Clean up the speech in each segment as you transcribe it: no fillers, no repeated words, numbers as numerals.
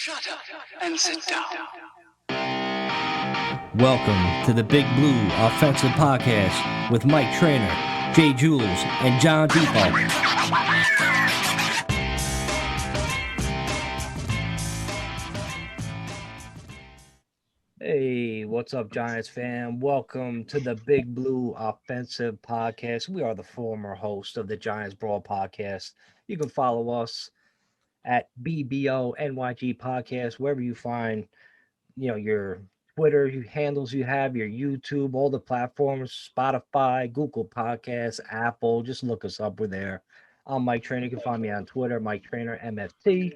Shut up and sit down. Welcome to the Big Blue Offensive Podcast with Mike Trainer, Jay Jules, and John Depot. Hey, what's up, Giants fan? Welcome to the Big Blue Offensive Podcast. We are the former host of the Giants Brawl Podcast. You can follow us at BBO NYG Podcast, wherever you find, your Twitter handles you have, your YouTube, all the platforms, Spotify, Google Podcasts, Apple. Just look us up. We're there. I'm Mike Trainer. You can find me on Twitter, Mike Trainer MFT.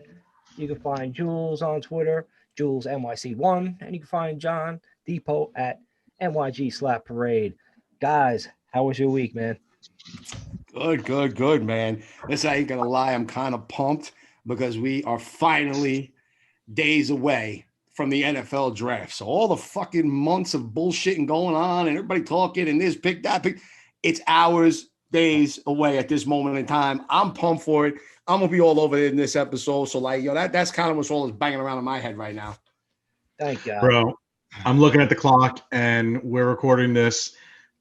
You can find Jules on Twitter, Jules NYC1, and you can find John Depot at NYG Slap Parade. Guys, how was your week, man? Good, man. Listen, I ain't gonna lie, I'm kind of pumped because we are finally days away from the NFL draft. So all the fucking months of bullshitting going on and everybody talking and this pick, that pick, it's hours, days away at this moment in time. I'm pumped for it. I'm gonna be all over it in this episode. So that's kind of what's all is banging around in my head right now. Thank God. Bro, I'm looking at the clock and we're recording this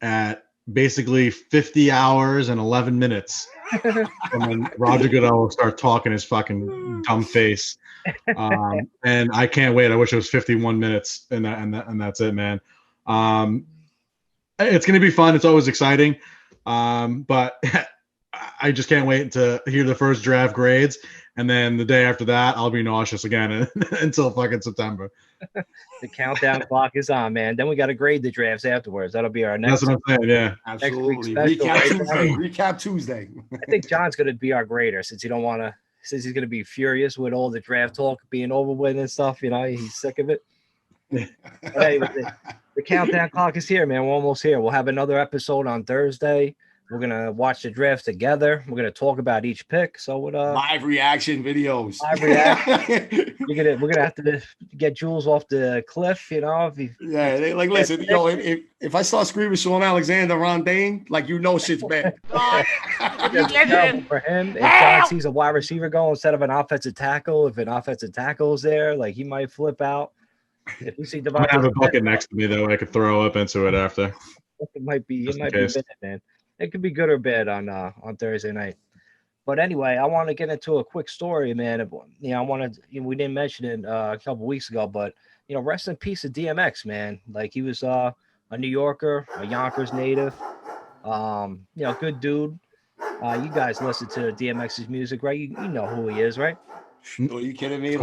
at basically 50 hours and 11 minutes. And then Roger Goodell will start talking his fucking dumb face. And I can't wait. I wish it was 51 minutes and that's it, man. It's going to be fun. It's always exciting. But I just can't wait to hear the first draft grades. And then the day after that, I'll be nauseous again until fucking September. The countdown clock is on, man. Then we got to grade the drafts afterwards. That'll be our next. That's what I'm saying, yeah. Absolutely. Special, Recap Tuesday. I think John's going to be our grader since he's going to be furious with all the draft talk being over with and stuff. You know, he's sick of it. But anyway, the countdown clock is here, man. We're almost here. We'll have another episode on Thursday. We're gonna watch the drafts together. We're gonna talk about each pick. So with live reaction videos. We're gonna have to get Jules off the cliff, you know. Listen, if I start screaming Sean Alexander, Ron Dane, shit's bad. For him, if John sees a wide receiver go instead of an offensive tackle, if an offensive tackle is there, like he might flip out. If we see I have a bucket next to me though, I could throw up into it after. It might be bad, man. It could be good or bad on Thursday night. But anyway, I want to get into a quick story, man. We didn't mention it a couple weeks ago, but rest in peace to DMX, man. Like he was a New Yorker, a Yonkers native. Good dude. You guys listen to DMX's music, right? You know who he is, right? Are you kidding me?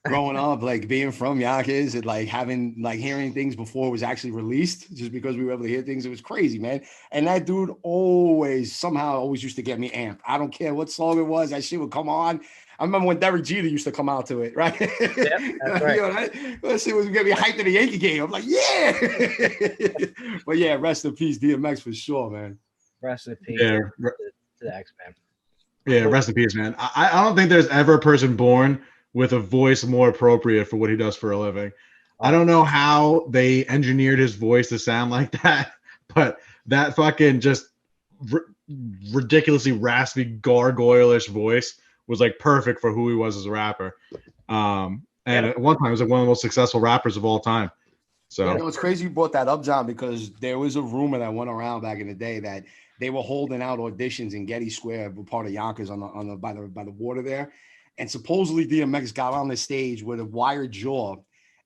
Growing up, being from Yonkers and hearing things before it was actually released, just because we were able to hear things, it was crazy, man. And that dude always used to get me amped. I don't care what song it was, that shit would come on. I remember when Derek Jeter used to come out to it, right? Yeah, that's right. That shit was gonna be hyped in the Yankee game. I'm like, yeah. But yeah, rest in peace, DMX for sure, man. Rest in peace to the X-Man. Yeah, rest in peace, man. I don't think there's ever a person born with a voice more appropriate for what he does for a living. I don't know how they engineered his voice to sound like that, but that fucking just ridiculously raspy, gargoyle-ish voice was perfect for who he was as a rapper. And at one time, he was one of the most successful rappers of all time. So it's crazy you brought that up, John, because there was a rumor that went around back in the day that they were holding out auditions in Getty Square, part of Yonkers by the water there. And supposedly DMX got on the stage with a wired jaw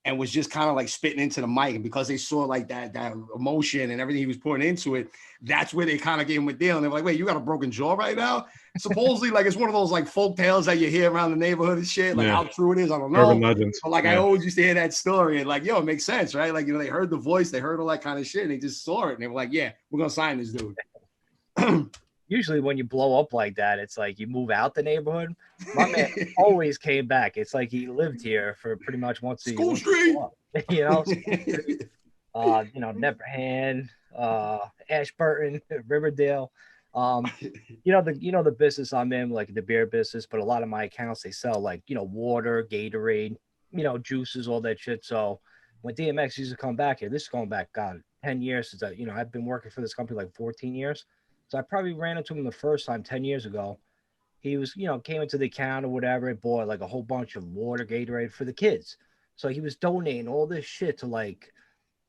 and was just kind of spitting into the mic. And because they saw that emotion and everything he was putting into it, that's where they kind of gave him a deal. And they were like, wait, you got a broken jaw right now? Supposedly, it's one of those folk tales that you hear around the neighborhood and shit. How true it is, I don't know. Urban legends. But I always used to hear that story and it makes sense, right? They heard the voice, they heard all that kind of shit, and they just saw it. And they were like, yeah, we're going to sign this dude. Usually when you blow up like that, it's you move out the neighborhood. My man always came back. It's he lived here for pretty much once a year. School Street. Neverhand, Ashburton, Riverdale. The business I'm in, the beer business, but a lot of my accounts, they sell water, Gatorade, juices, all that shit. So when DMX used to come back here, this is going back, 10 years since I've been working for this company 14 years. So I probably ran into him the first time 10 years ago. he was, came into the account or whatever, and bought like a whole bunch of water, Gatorade for the kids. So he was donating all this shit to like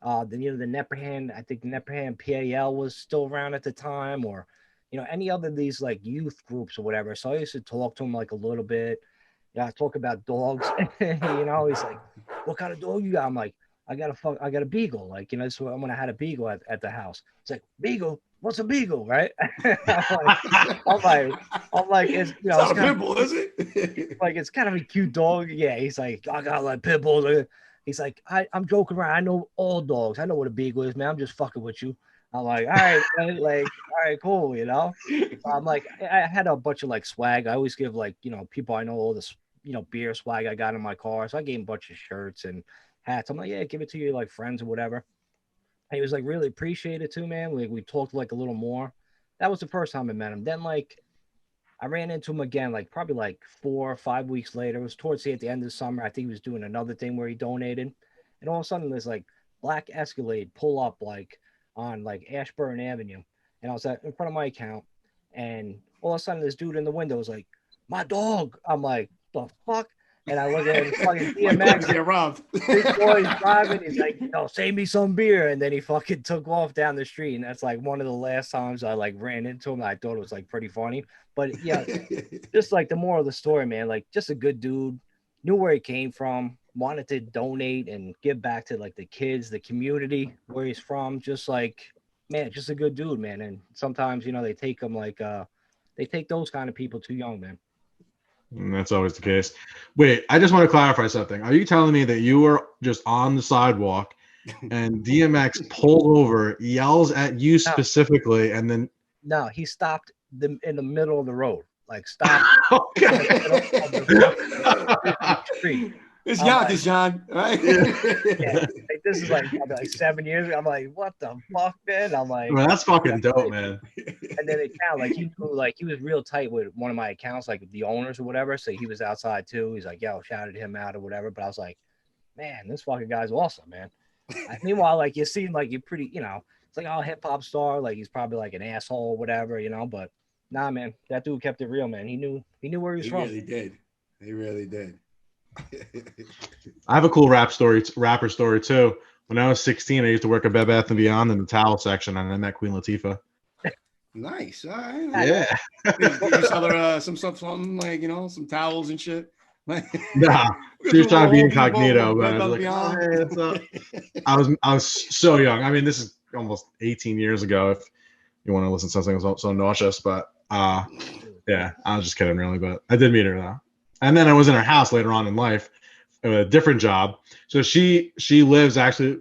the Neperhan. I think the Neperhan PAL was still around at the time, or any other of these like youth groups or whatever. So I used to talk to him like a little bit. Yeah, talk about dogs. He's like, "What kind of dog you got?" I'm like, I got a beagle. Like, so when I had a beagle at the house, it's like, beagle. What's a beagle, right? I'm like, it's it's not a pit bull, is it? Like, it's kind of a cute dog. Yeah, he's like, I got like pit bulls. He's like, I'm joking around. I know all dogs. I know what a beagle is, man. I'm just fucking with you. I'm like, all right, man, like, all right, cool, So I'm like, I had a bunch of like swag. I always give like, people I know all this, beer swag I got in my car. So I gave him a bunch of shirts and hats. I'm like, yeah, give it to your like friends or whatever. And he was like really appreciated too, man. We talked like a little more. That was the first time I met him. Then like I ran into him again, like probably like 4 or 5 weeks later. It was towards the at the end of the summer. I think he was doing another thing where he donated. And all of a sudden there's like black Escalade pull up like on like Ashburn Avenue. And I was in front of my account. And all of a sudden this dude in the window was like, my dog. I'm like, the fuck? And I look at him, fucking DMX. Get robbed. Big boy's driving. He's like, save me some beer. And then he fucking took off down the street. And that's like one of the last times I like ran into him. I thought it was like pretty funny. But yeah, just like the moral of the story, man, like just a good dude, knew where he came from, wanted to donate and give back to like the kids, the community where he's from. Just like, man, just a good dude, man. And sometimes, they take him like, they take those kind of people too young, man. And that's always the case. Wait, I just want to clarify something. Are you telling me that you were just on the sidewalk and DMX pulled over, yells at you specifically, and then... No, he stopped in the middle of the road. Like, stopped. Street. It's Yonkers, John, right? Yeah, like, this is like 7 years ago. I'm like, what the fuck, man? I'm like, well, that's fucking dope, man. And then it kind of like he knew, like he was real tight with one of my accounts, like the owners or whatever. So he was outside too. He's like, yo, shouted him out or whatever. But I was like, man, this fucking guy's awesome, man. Meanwhile, like you seem like you're pretty, it's like, oh, hip hop star, like he's probably like an asshole or whatever, but nah, man, that dude kept it real, man. He knew where he was from. He really did. I have a cool rapper story too. When I was 16, I used to work at Bed Bath & Beyond in the towel section, and I met Queen Latifah. Nice. All right. Yeah. You saw her some stuff, something like, some towels and shit. Nah, she was trying to be incognito, but I was like, oh, hey, what's up? I was so young. I mean, this is almost 18 years ago. If you want to listen to something so nauseous, but yeah, I was just kidding, really. But I did meet her though. And then I was in her house later on in life, a different job. So she lives actually,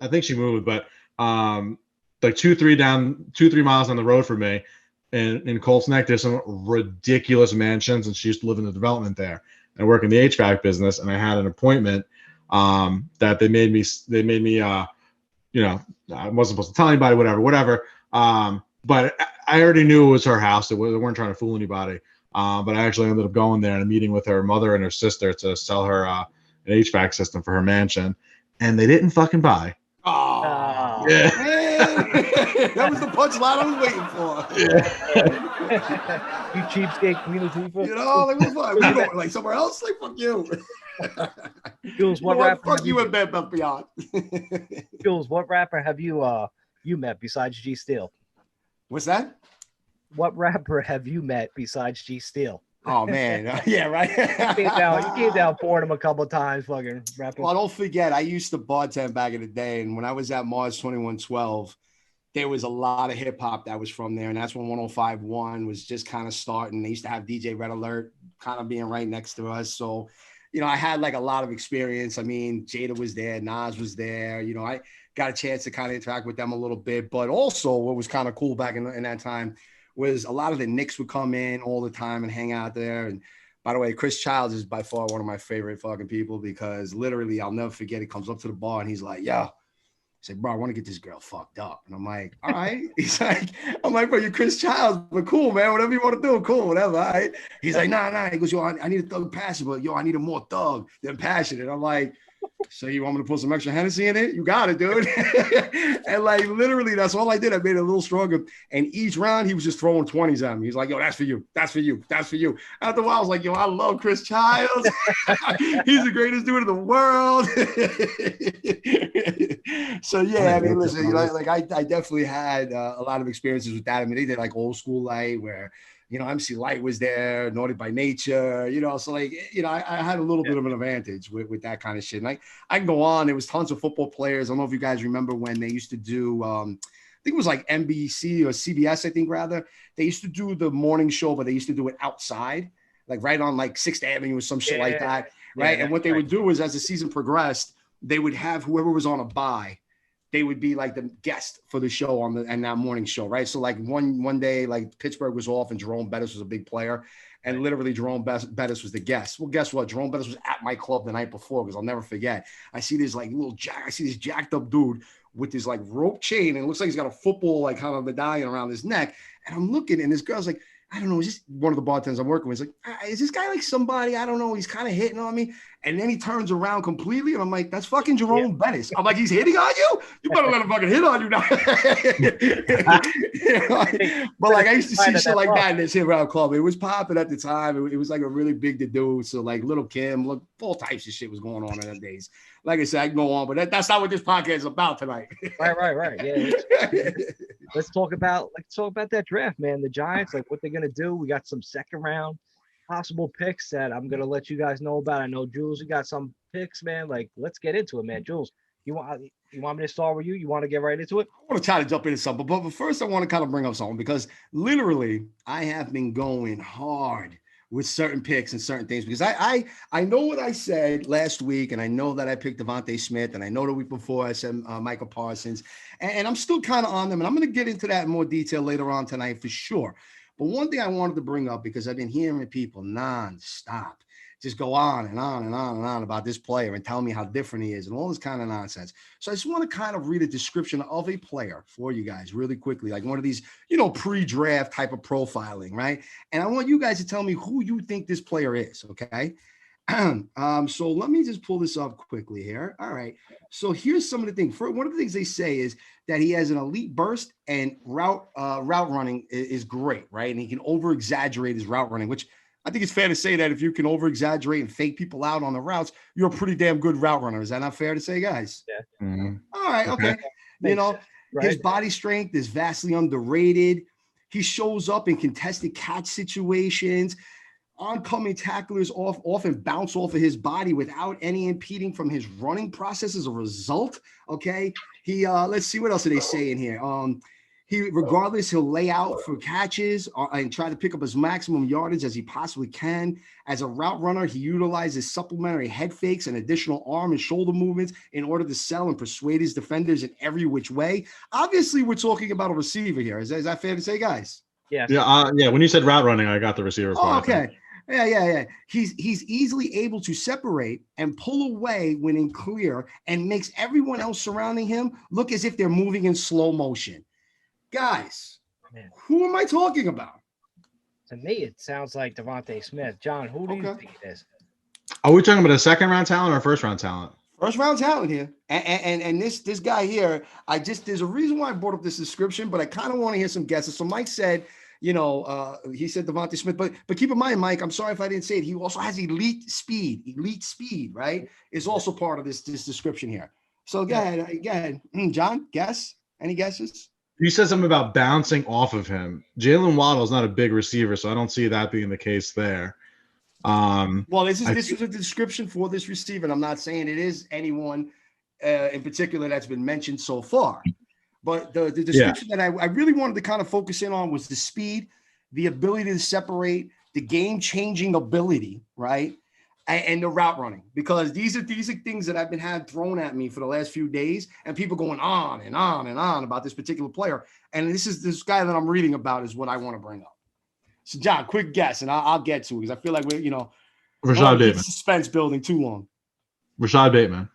I think she moved, but like 2-3 miles down the road from me in Colts Neck, there's some ridiculous mansions, and she used to live in the development there. And I work in the HVAC business, and I had an appointment that they made me I wasn't supposed to tell anybody, whatever. But I already knew it was her house. They weren't trying to fool anybody. But I actually ended up going there and meeting with her mother and her sister to sell her an HVAC system for her mansion, and they didn't fucking buy. Oh, yeah. That was the punchline I was waiting for. Yeah. You cheapskate, Queen Latifah. Like what the fuck? We going like somewhere else? Like fuck you. Jules, what rapper? Fuck you and Bed Bath Beyond. Jules, what rapper have you met besides G Steel? What's that? What rapper have you met besides G Steel? Oh man, yeah, right. You came down Fordham a couple of times, fucking rapping. Well, don't forget, I used to bartend back in the day, and when I was at Mars 2112, there was a lot of hip hop that was from there, and that's when 105.1 was just kind of starting. They used to have DJ Red Alert kind of being right next to us, so I had like a lot of experience. I mean, Jada was there, Nas was there. I got a chance to kind of interact with them a little bit, but also what was kind of cool back in that time was a lot of the Knicks would come in all the time and hang out there. And by the way, Chris Childs is by far one of my favorite fucking people, because literally I'll never forget, he comes up to the bar and he's like, yo, he's like, bro, I want to get this girl fucked up. And I'm like, all right. I'm like, bro, you're Chris Childs, but cool, man. Whatever you want to do, cool, whatever. All right. He's like, nah. He goes, yo, I need a thug passion, but yo, I need a more thug than passionate. I'm like, So you want me to put some extra Hennessy in it? You got it, dude. And like literally, that's all I did. I made it a little stronger. And each round, he was just throwing 20s at me. He's like, yo, that's for you. That's for you. That's for you. After a while, I was like, yo, I love Chris Childs. He's the greatest dude in the world. So yeah, I mean, listen, like I definitely had a lot of experiences with that. I mean, they did like old school light where, MC Light was there, Naughty by Nature, so like, I had a little bit of an advantage with that kind of shit. And I can go on. There was tons of football players. I don't know if you guys remember when they used to do, I think it was like NBC or CBS, I think rather. They used to do the morning show, but they used to do it outside, like right on like 6th Avenue or some shit like that, right? And what they would do is as the season progressed, they would have whoever was on a bye, they would be like the guest for the show and that morning show, right? So like one day, like Pittsburgh was off and Jerome Bettis was a big player, and literally Jerome Bettis was the guest. Well, guess what? Jerome Bettis was at my club the night before because I'll never forget. I see this jacked up dude with this like rope chain, and it looks like he's got a football like kind of medallion around his neck. And I'm looking, and this girl's like, I don't know, is this one of the bartenders I'm working with? He's like, is this guy like somebody? I don't know. He's kind of hitting on me. And then he turns around completely, and I'm like, that's fucking Jerome Bettis. I'm like, he's hitting on you? You better let him fucking hit on you now. But like, I used to see shit like that in this hit round club. It was popping at the time. It was like a really big to do. So like Little Kim, look, all types of shit was going on in those days. Like I said, I can go on, but that's not what this podcast is about tonight. Right. Yeah. Let's talk about that draft, man. The Giants, like what they're gonna do. We got some second round possible picks that I'm gonna let you guys know about. I know Jules, you got some picks, man. Like, let's get into it, man. Jules, you want me to start with you? You want to get right into it? I want to try to jump into something, but first I want to kind of bring up something because literally I have been going hard with certain picks and certain things because I know what I said last week, and I know that I picked Devontae Smith, and I know the week before I said Michael Parsons, and I'm still kind of on them, and I'm going to get into that in more detail later on tonight for sure. But one thing I wanted to bring up, because I've been hearing people nonstop just go on and on and on and on about this player and tell me how different he is and all this kind of nonsense. So I just want to kind of read a description of a player for you guys really quickly, like one of these, pre-draft type of profiling, right? And I want you guys to tell me who you think this player is, okay? So let me just pull this up quickly here. All right. So here's some of the things. One of the things they say is that he has an elite burst and route running is great, right? And he can over-exaggerate his route running, which I think it's fair to say that if you can over-exaggerate and fake people out on the routes, you're a pretty damn good route runner. Is that not fair to say, guys? Yeah. Mm-hmm. All right. Okay. His body strength is vastly underrated. He shows up in contested catch situations. Oncoming tacklers often bounce off of his body without any impeding from his running process as a result. Okay. Let's see what else are they saying here. He'll lay out for catches and try to pick up as maximum yardage as he possibly can. As a route runner, he utilizes supplementary head fakes and additional arm and shoulder movements in order to sell and persuade his defenders in every which way. Obviously, we're talking about a receiver here. Is that fair to say, guys? Yeah. Yeah. When you said route running, I got the receiver part. Okay. Yeah. He's easily able to separate and pull away when in clear and makes everyone else surrounding him look as if they're moving in slow motion. Guys, who am I talking about? To me, it sounds like Devontae Smith. John, who do you think it is? Are we talking about a second round talent or first round talent? First round talent here. And this guy here, there's a reason why I brought up this description, but I kind of want to hear some guesses. So Mike said, he said Devontae Smith, but keep in mind, Mike, I'm sorry if I didn't say it. He also has elite speed, right? Is also part of this description here. So go ahead. John, guess? Any guesses? You said something about bouncing off of him. Jalen Waddle is not a big receiver, so I don't see that being the case there. Well, this is a description for this receiver, and I'm not saying it is anyone in particular that's been mentioned so far. But the description that I really wanted to kind of focus in on was the speed, the ability to separate, the game-changing ability, right? And the route running, because these are things that I've been had thrown at me for the last few days, and people going on and on and on about this particular player. And this guy that I'm reading about is what I want to bring up. So, John, quick guess, and I'll get to it because I feel like we're Rashad Bateman. Suspense building too long. Rashad Bateman.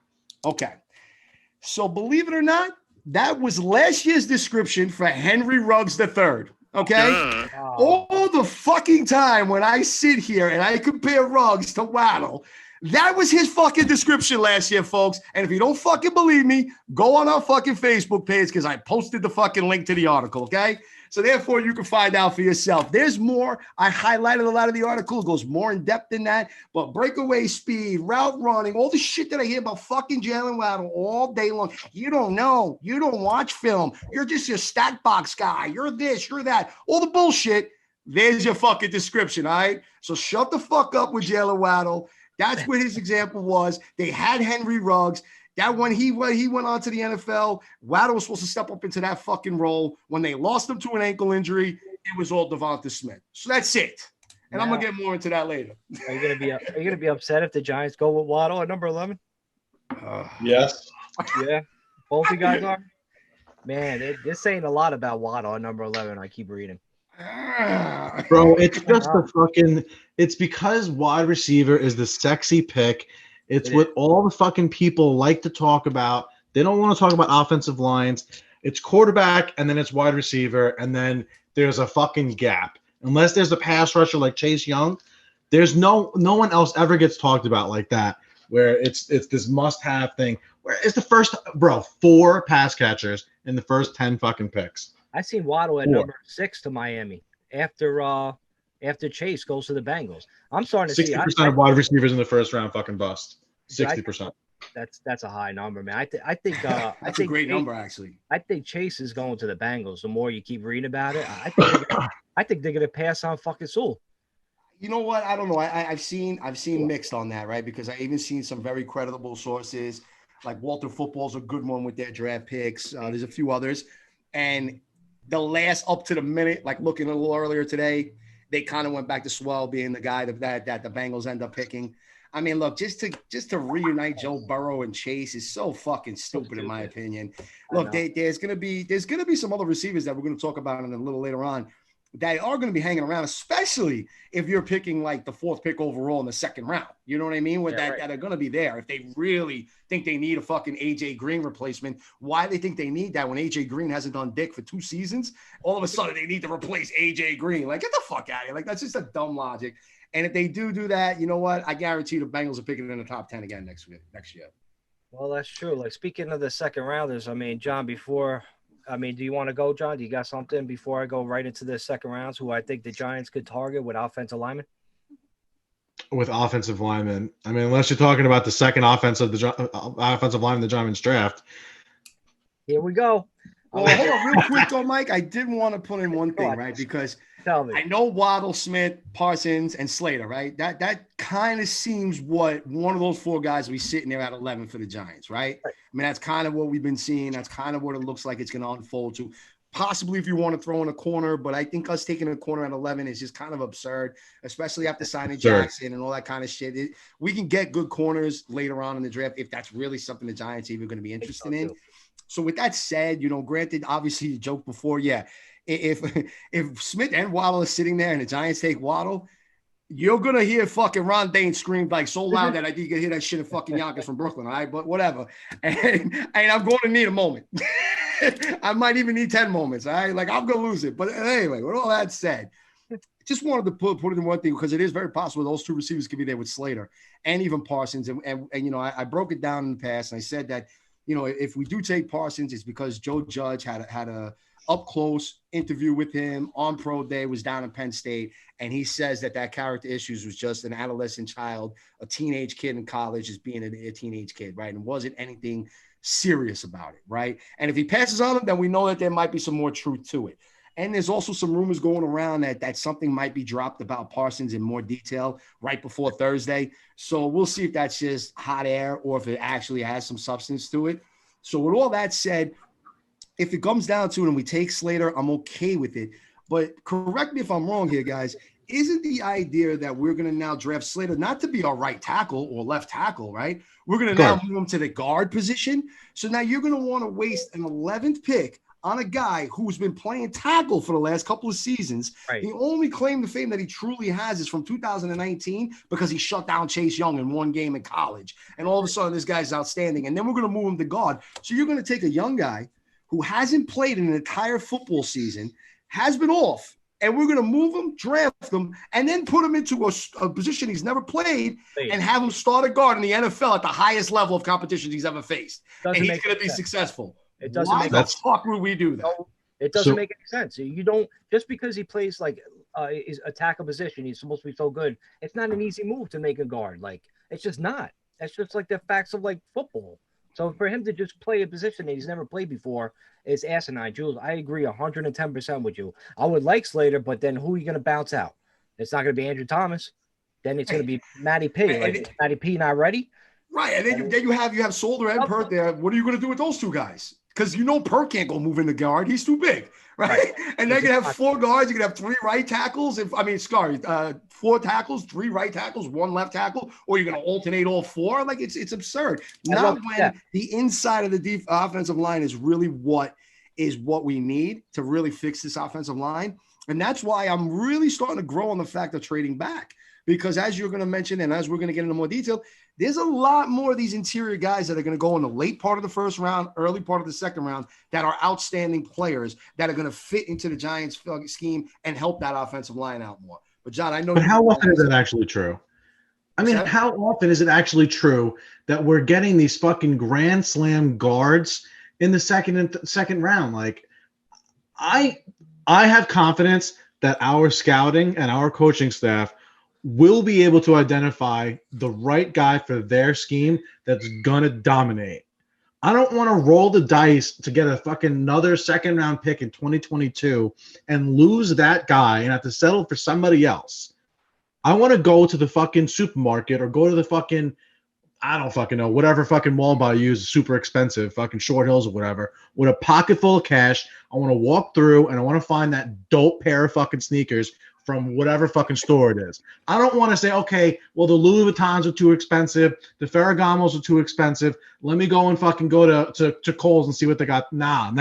Okay, so believe it or not, that was last year's description for Henry Ruggs III. Okay, all the fucking time when I sit here and I compare Ruggs to Waddle, That was his fucking description last year, folks. And if you don't fucking believe me, go on our fucking Facebook page because I posted the fucking link to the article, okay? So therefore, you can find out for yourself. There's more. I highlighted a lot of the article. It goes more in depth than that. But breakaway speed, route running, all the shit that I hear about fucking Jalen Waddle all day long. You don't know. You don't watch film. You're just your stat box guy. You're this, you're that. All the bullshit. There's your fucking description, all right? So shut the fuck up with Jalen Waddle. That's what his example was. They had Henry Ruggs. That when he went on to the NFL, Waddle was supposed to step up into that fucking role. When they lost him to an ankle injury, it was all Devonta Smith. So that's it. And now, I'm gonna get more into that later. Are you gonna be upset if the Giants go with Waddle at number 11? Yes. Yeah, both you guys are. Man, this saying a lot about Waddle at number 11. I keep reading. Bro, it's just the fucking. It's because wide receiver is the sexy pick. It's what all the fucking people like to talk about. They don't want to talk about offensive lines. It's quarterback, and then it's wide receiver, and then there's a fucking gap. Unless there's a pass rusher like Chase Young, there's no one else ever gets talked about like that, where it's this must-have thing. Where it's the first, 4 pass catchers in the first 10 fucking picks. I seen Waddle at number 6 to Miami after Chase goes to the Bengals. I'm starting to see 60% of wide receivers in the first round fucking bust. 60%. That's a high number, man. I think that's a great number, actually. I think Chase is going to the Bengals. The more you keep reading about it, I think they're gonna pass on fucking Sewell. You know what? I don't know. I've seen mixed on that, right? Because I even seen some very credible sources, like Walter Football's a good one with their draft picks. There's a few others, and the last up to the minute, like looking a little earlier today, they kind of went back to Swell being the guy that the Bengals end up picking. I mean, look, just to reunite Joe Burrow and Chase is so fucking stupid in my opinion. Look, there's gonna be some other receivers that we're gonna talk about in a little later on that are going to be hanging around, especially if you're picking like the 4th pick overall in the 2nd round. You know what I mean? That are going to be there. If they really think they need a fucking AJ Green replacement, why they think they need that when AJ Green hasn't done dick for 2 seasons? All of a sudden they need to replace AJ Green. Like, get the fuck out of here. Like, that's just a dumb logic. And if they do that, you know what? I guarantee the Bengals are picking in the top 10 again next year. Well, that's true. Like, speaking of the 2nd rounders, I mean, John, do you want to go, John? Do you got something before I go right into the 2nd rounds, who I think the Giants could target with offensive linemen? With offensive linemen. I mean, unless you're talking about the 2nd offensive lineman the Giants draft. Here we go. Hold on real quick, though, Mike. I did want to put in one thing, right? Because I know Waddle, Smith, Parsons, and Slater, right? That kind of seems what one of those 4 guys will be sitting there at 11 for the Giants, right? I mean, that's kind of what we've been seeing. That's kind of what it looks like it's going to unfold to. Possibly if you want to throw in a corner, but I think us taking a corner at 11 is just kind of absurd, especially after signing Jackson and all that kind of shit. We can get good corners later on in the draft if that's really something the Giants are even going to be interested in. So with that said, granted, obviously you joked before, if Smith and Waddle are sitting there and the Giants take Waddle, you're going to hear fucking Ron Dane scream like so loud that I think you can hear that shit in fucking Yonkers from Brooklyn, all right? But whatever. And I'm going to need a moment. I might even need 10 moments, all right? Like, I'm going to lose it. But anyway, with all that said, just wanted to put it in one thing because it is very possible those 2 receivers could be there with Slater and even Parsons. And I broke it down in the past, and I said that, if we do take Parsons, it's because Joe Judge had a up-close interview with him on Pro Day, was down in Penn State, and he says that character issues was just an adolescent child, a teenage kid in college just being a teenage kid, right? And wasn't anything serious about it, right? And if he passes on him, then we know that there might be some more truth to it. And there's also some rumors going around that something might be dropped about Parsons in more detail right before Thursday. So we'll see if that's just hot air or if it actually has some substance to it. So with all that said, if it comes down to it and we take Slater, I'm okay with it. But correct me if I'm wrong here, guys. Isn't the idea that we're going to now draft Slater not to be our right tackle or left tackle, right? We're going to now move him to the guard position. So now you're going to want to waste an 11th pick on a guy who's been playing tackle for the last couple of seasons. Right. The only claim to fame that he truly has is from 2019 because he shut down Chase Young in 1 game in college. And all of a sudden, this guy's outstanding. And then we're going to move him to guard. So you're going to take a young guy who hasn't played an entire football season, has been off, and we're going to move him, draft him, and then put him into a position he's never played and have him start a guard in the NFL at the highest level of competitions he's ever faced. And he's going to be successful. It doesn't make sense. Why the fuck would we do that? No, it doesn't make any sense. You don't, just because he plays like his attacker position, he's supposed to be so good. It's not an easy move to make a guard. Like, it's just not. That's just like the facts of like football. So for him to just play a position that he's never played before is asinine. Jules, I agree 110% with you. I would like Slater, but then who are you going to bounce out? It's not going to be Andrew Thomas. Then it's going to be Matty P. Like, is Matty P not ready? Right, and then you have Solder and Pert there. What are you going to do with those two guys? Because Pert can't go move in the guard. He's too big, right? And they're going to have 4 guards. You're going to have 3 right tackles. 4 tackles, 3 right tackles, 1 left tackle, or you're going to alternate all 4. Like, it's absurd. Not when the inside of the offensive line is really what we need to really fix this offensive line. And that's why I'm really starting to grow on the fact of trading back. Because as you're going to mention, and as we're going to get into more detail, there's a lot more of these interior guys that are going to go in the late part of the first round, early part of the second round, that are outstanding players that are going to fit into the Giants scheme and help that offensive line out more. But John, I know. But how often is that actually true? I mean, how often is it actually true that we're getting these fucking grand slam guards in the second round? Like, I have confidence that our scouting and our coaching staff will be able to identify the right guy for their scheme that's gonna dominate. I don't want to roll the dice to get a fucking another second round pick in 2022 and lose that guy and have to settle for somebody else. I want to go to the fucking supermarket or go to the fucking, I don't fucking know, whatever fucking Walmart I use is super expensive, fucking Short Hills or whatever, with a pocket full of cash. I want to walk through and I want to find that dope pair of fucking sneakers from whatever fucking store it is. I don't want to say, okay, well, the Louis Vuittons are too expensive. The Ferragamos are too expensive. Let me go and fucking go to Kohl's and see what they got. Nah.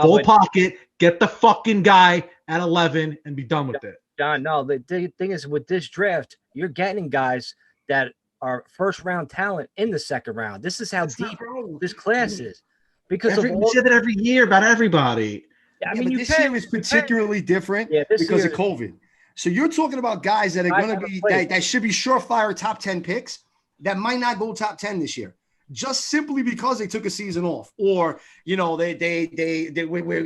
Full pocket, get the fucking guy at 11 and be done with it. John, no, the thing is with this draft, you're getting guys that are first-round talent in the second round. This is how deep this class is. Because we say that every year about everybody. Yeah, but this year is particularly different because of COVID. So you're talking about guys that are going to be that should be surefire top 10 picks that might not go top 10 this year, just simply because they took a season off, or we're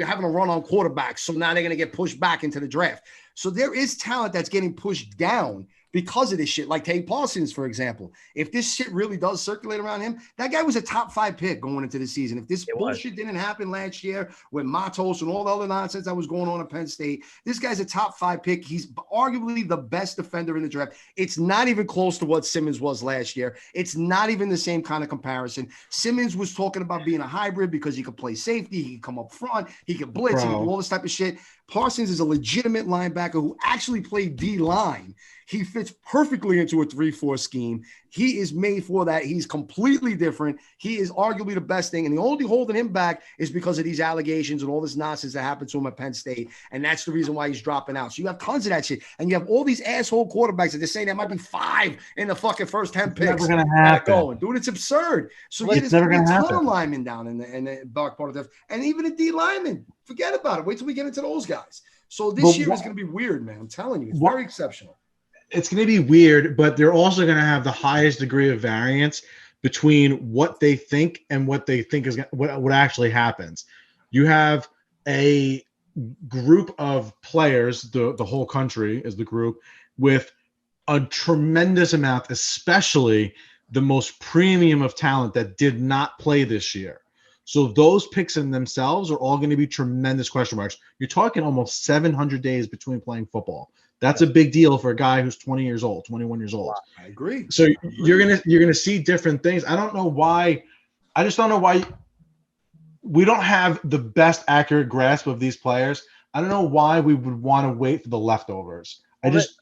having a run on quarterbacks, so now they're going to get pushed back into the draft. So there is talent that's getting pushed down because of this shit, like Tate Parsons, for example. If this shit really does circulate around him, that guy was a top 5 pick going into the season. If this bullshit didn't happen last year with Matos and all the other nonsense that was going on at Penn State, this guy's a top 5 pick. He's arguably the best defender in the draft. It's not even close to what Simmons was last year. It's not even the same kind of comparison. Simmons was talking about being a hybrid because he could play safety, he could come up front, he could blitz, he could do all this type of shit. Parsons is a legitimate linebacker who actually played D-line. He fits perfectly into a 3-4 scheme. He is made for that. He's completely different. He is arguably the best thing. And the only holding him back is because of these allegations and all this nonsense that happened to him at Penn State. And that's the reason why he's dropping out. So you have tons of that shit. And you have all these asshole quarterbacks that they're saying there might be 5 in the fucking first 10 picks. It's never going to happen. Dude, it's absurd. So it's never going to happen. Ton of linemen down in the back part of the, and even a D lineman. Forget about it. Wait till we get into those guys. So this year is going to be weird, man. I'm telling you, it's very exceptional. It's going to be weird, but they're also going to have the highest degree of variance between what they think and what they think is what actually happens. You have a group of players, the whole country is the group, with a tremendous amount, especially the most premium of talent that did not play this year. So those picks in themselves are all going to be tremendous question marks. You're talking almost 700 days between playing football. That's a big deal for a guy who's 20 years old, 21 years old. I agree. So you're gonna see different things. I don't know why. I just don't know why we don't have the best accurate grasp of these players. I don't know why we would want to wait for the leftovers. That's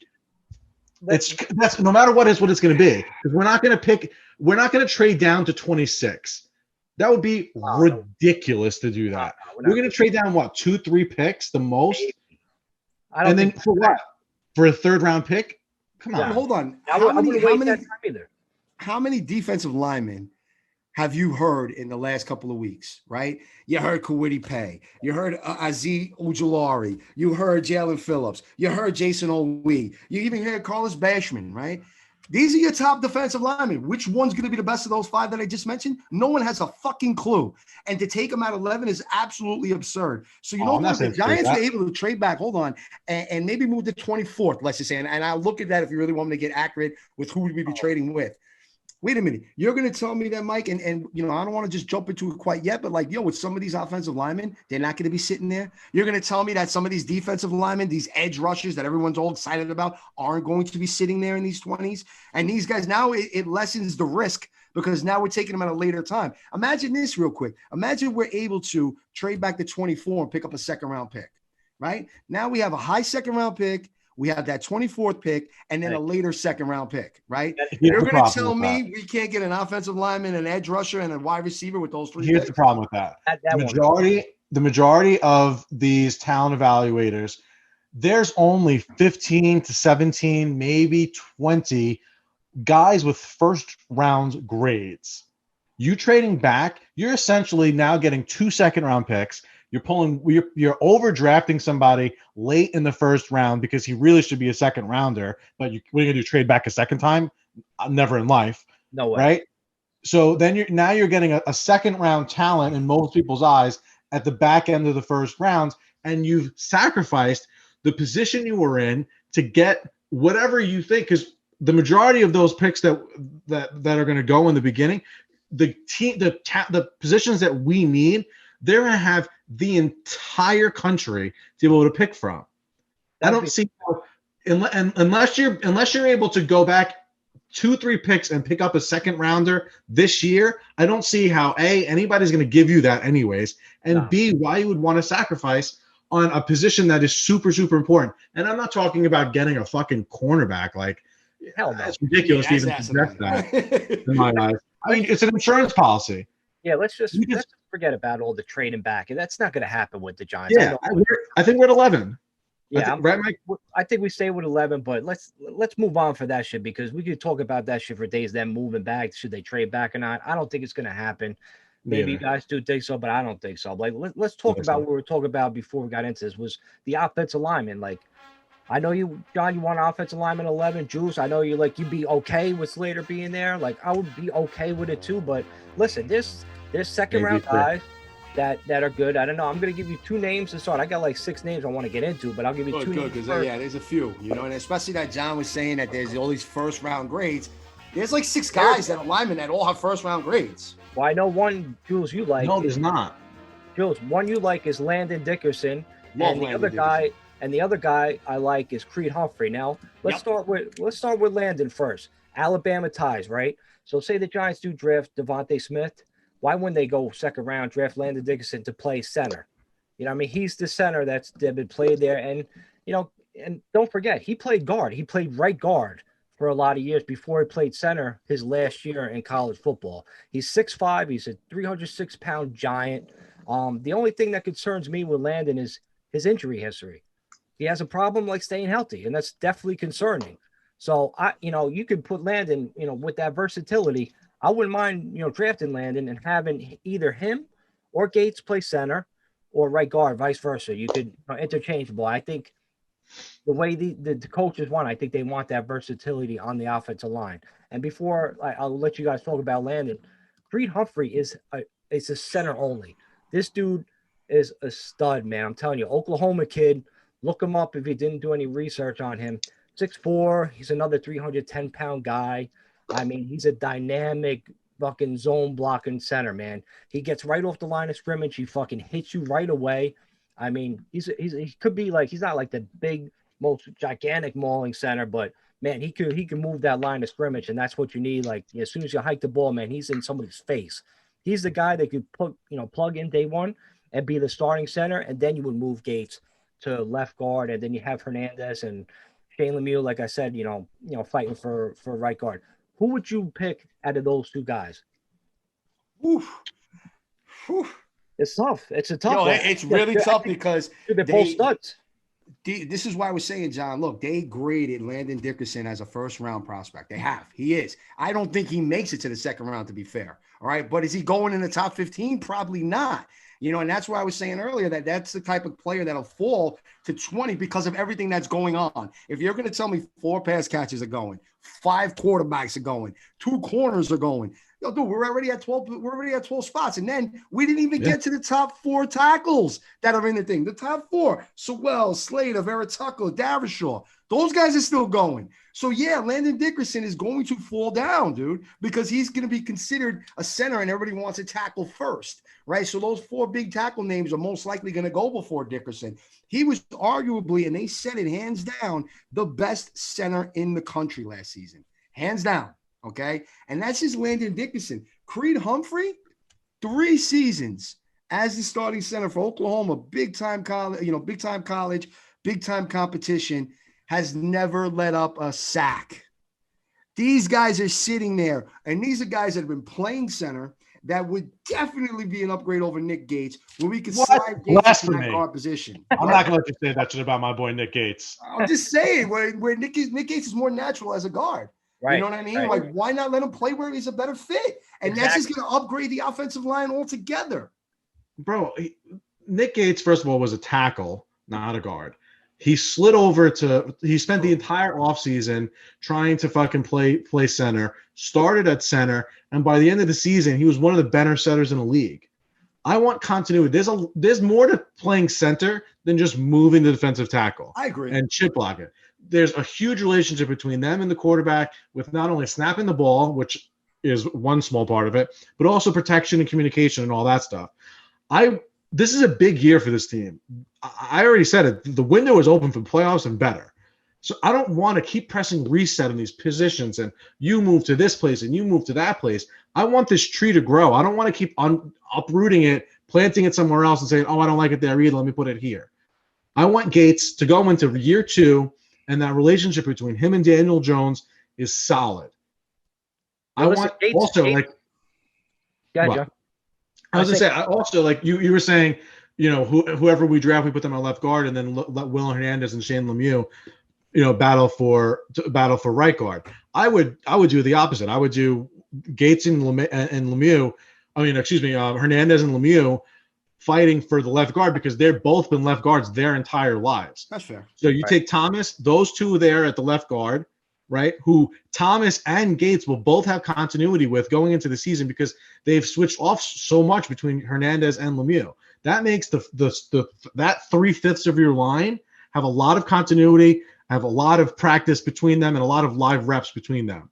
no matter what it's going to be, because we're not going to trade down to 26. That would be ridiculous to do that. We're going to trade down 2-3 picks the most, and then for what? For a third round pick? Come on. Hold on. How many defensive linemen have you heard in the last couple of weeks, right? You heard Kwity Paye. You heard Azeez Ojulari. You heard Jalen Phillips. You heard Jason Owee. You even heard Carlos Basham, right? These are your top defensive linemen. Which one's going to be the best of those 5 that I just mentioned? No one has a fucking clue. And to take them at 11 is absolutely absurd. So you know what? The Giants were able to trade back, hold on, and maybe move to 24th, let's just say. And I'll look at that if you really want me to get accurate with who we'd be trading with. Wait a minute. You're going to tell me that, Mike, and you know, I don't want to just jump into it quite yet, but like, with some of these offensive linemen, they're not going to be sitting there. You're going to tell me that some of these defensive linemen, these edge rushers that everyone's all excited about, aren't going to be sitting there in these 20s. And these guys, now it lessens the risk because now we're taking them at a later time. Imagine this real quick. Imagine we're able to trade back to 24 and pick up a second-round pick, right? Now we have a high second-round pick. We have that 24th pick and then a later second-round pick, right? You're going to tell me we can't get an offensive lineman, an edge rusher, and a wide receiver with those 3 Here's picks? the problem with that. The majority of these talent evaluators, there's only 15 to 17, maybe 20 guys with first-round grades. You trading back, you're essentially now getting 2 second-round picks. You're overdrafting somebody late in the first round because he really should be a second rounder, but what are you gonna do, trade back a second time? Never in life. No way. Right? So then you're getting a second round talent in most people's eyes at the back end of the first round, and you've sacrificed the position you were in to get whatever you think, because the majority of those picks that are going to go in the beginning, the positions that we need, they're going to have the entire country to be able to pick from. I don't see unless you're able to go back 2-3 picks and pick up a second rounder this year. I don't see how anybody's going to give you that anyways, and B, why you would want to sacrifice on a position that is super, super important. And I'm not talking about getting a fucking cornerback. Like, hell no, it's ridiculous to even suggest that in my eyes. I mean, it's an insurance policy. Yeah, let's just forget about all the trading back, and that's not going to happen with the Giants. Yeah, I think we're at 11. Yeah, right, Mike? I think we stay with 11, but let's move on for that shit, because we could talk about that shit for days. Them moving back, should they trade back or not? I don't think it's going to happen. Maybe you guys do think so, but I don't think so. Like, let's talk about what we were talking about before we got into this, was the offensive lineman. Like, I know you, John, you want offensive lineman 11. Juice, I know you'd be okay with Slater being there. Like, I would be okay with it too. But listen, there's second round guys that are good. I don't know. I'm going to give you 2 names to start. I got like 6 names I want to get into, but I'll give you 2 names. Good, because there's a few, and especially that John was saying that there's all these first round grades. There's like 6 guys that are linemen that all have first round grades. Well, I know one, Jules, you like. No, there's not. Jules, one you like is Landon Dickerson, and the other guy I like is Creed Humphrey. Now, let's start with Landon first. Alabama ties, right? So say the Giants do draft Devontae Smith. Why wouldn't they go second round, draft Landon Dickerson to play center? You know what I mean? He's the center that's been played there. And, and don't forget, he played guard. He played right guard for a lot of years before he played center his last year in college football. He's 6'5". He's a 306-pound giant. The only thing that concerns me with Landon is his injury history. He has a problem like staying healthy, and that's definitely concerning. So, you could put Landon, with that versatility. I wouldn't mind, drafting Landon and having either him or Gates play center or right guard, vice versa. You could interchangeable. I think the way the coaches want, I think they want that versatility on the offensive line. And before I'll let you guys talk about Landon, Creed Humphrey is a center only. This dude is a stud, man. I'm telling you, Oklahoma kid. Look him up if you didn't do any research on him. 6'4", he's another 310-pound guy. I mean, he's a dynamic fucking zone blocking center, man. He gets right off the line of scrimmage. He fucking hits you right away. I mean, he could be like, he's not like the big, most gigantic mauling center, but man, he can move that line of scrimmage, and that's what you need. Like, as soon as you hike the ball, man, he's in somebody's face. He's the guy that could plug in day one and be the starting center, and then you would move Gates to left guard, and then you have Hernandez and Shane Lemieux, like I said, fighting for right guard. Who would you pick out of those 2 guys? Oof. It's tough. It's a tough one. It's really tough because they're both studs. This is why I was saying, John, look, they graded Landon Dickerson as a first-round prospect. They have. He is. I don't think he makes it to the second round, to be fair. All right. But is he going in the top 15? Probably not. And that's why I was saying earlier that that's the type of player that'll fall to 20 because of everything that's going on. If you're going to tell me 4 pass catches are going, 5 quarterbacks are going, 2 corners are going, yo, dude, we're already at 12. We're already at 12 spots. And then we didn't even get to the top 4 tackles that are in the thing. The top 4, Sewell, Slater, Veritucco, Davishaw. Those guys are still going. So, yeah, Landon Dickerson is going to fall down, dude, because he's going to be considered a center and everybody wants to tackle first, right? So those 4 big tackle names are most likely going to go before Dickerson. He was arguably, and they said it hands down, the best center in the country last season. Hands down, okay? And that's just Landon Dickerson. Creed Humphrey, 3 seasons as the starting center for Oklahoma, big-time college, big-time competition, has never let up a sack. These guys are sitting there, and these are guys that have been playing center that would definitely be an upgrade over Nick Gates, where we could slide Gates in that guard position. I'm not going to let you say that shit about my boy Nick Gates. I'm just saying, where Nick Gates is more natural as a guard. Right. You know what I mean? Right. Like, why not let him play where he's a better fit? And that's just going to upgrade the offensive line altogether. Bro, Nick Gates, first of all, was a tackle, not a guard. He slid over he spent the entire offseason trying to fucking play center, started at center, and by the end of the season, he was one of the better setters in the league. I want continuity. There's more to playing center than just moving the defensive tackle. I agree. And chip blocking. There's a huge relationship between them and the quarterback with not only snapping the ball, which is one small part of it, but also protection and communication and all that stuff. This is a big year for this team. I already said it. The window is open for playoffs and better. So I don't want to keep pressing reset in these positions and you move to this place and you move to that place. I want this tree to grow. I don't want to keep uprooting it, planting it somewhere else and saying, oh, I don't like it there either. Let me put it here. I want Gates to go into year 2, and that relationship between him and Daniel Jones is solid. I was going to say, I also, like you were saying, whoever we draft, we put them on left guard, and then let Will Hernandez and Shane Lemieux, battle for right guard. I would do the opposite. I would do Gates and Lemieux. Hernandez and Lemieux fighting for the left guard because they've both been left guards their entire lives. That's fair. So you take Thomas, those 2 there at the left guard, right? Who Thomas and Gates will both have continuity with going into the season because they've switched off so much between Hernandez and Lemieux. That makes that 3/5 of your line have a lot of continuity, have a lot of practice between them, and a lot of live reps between them.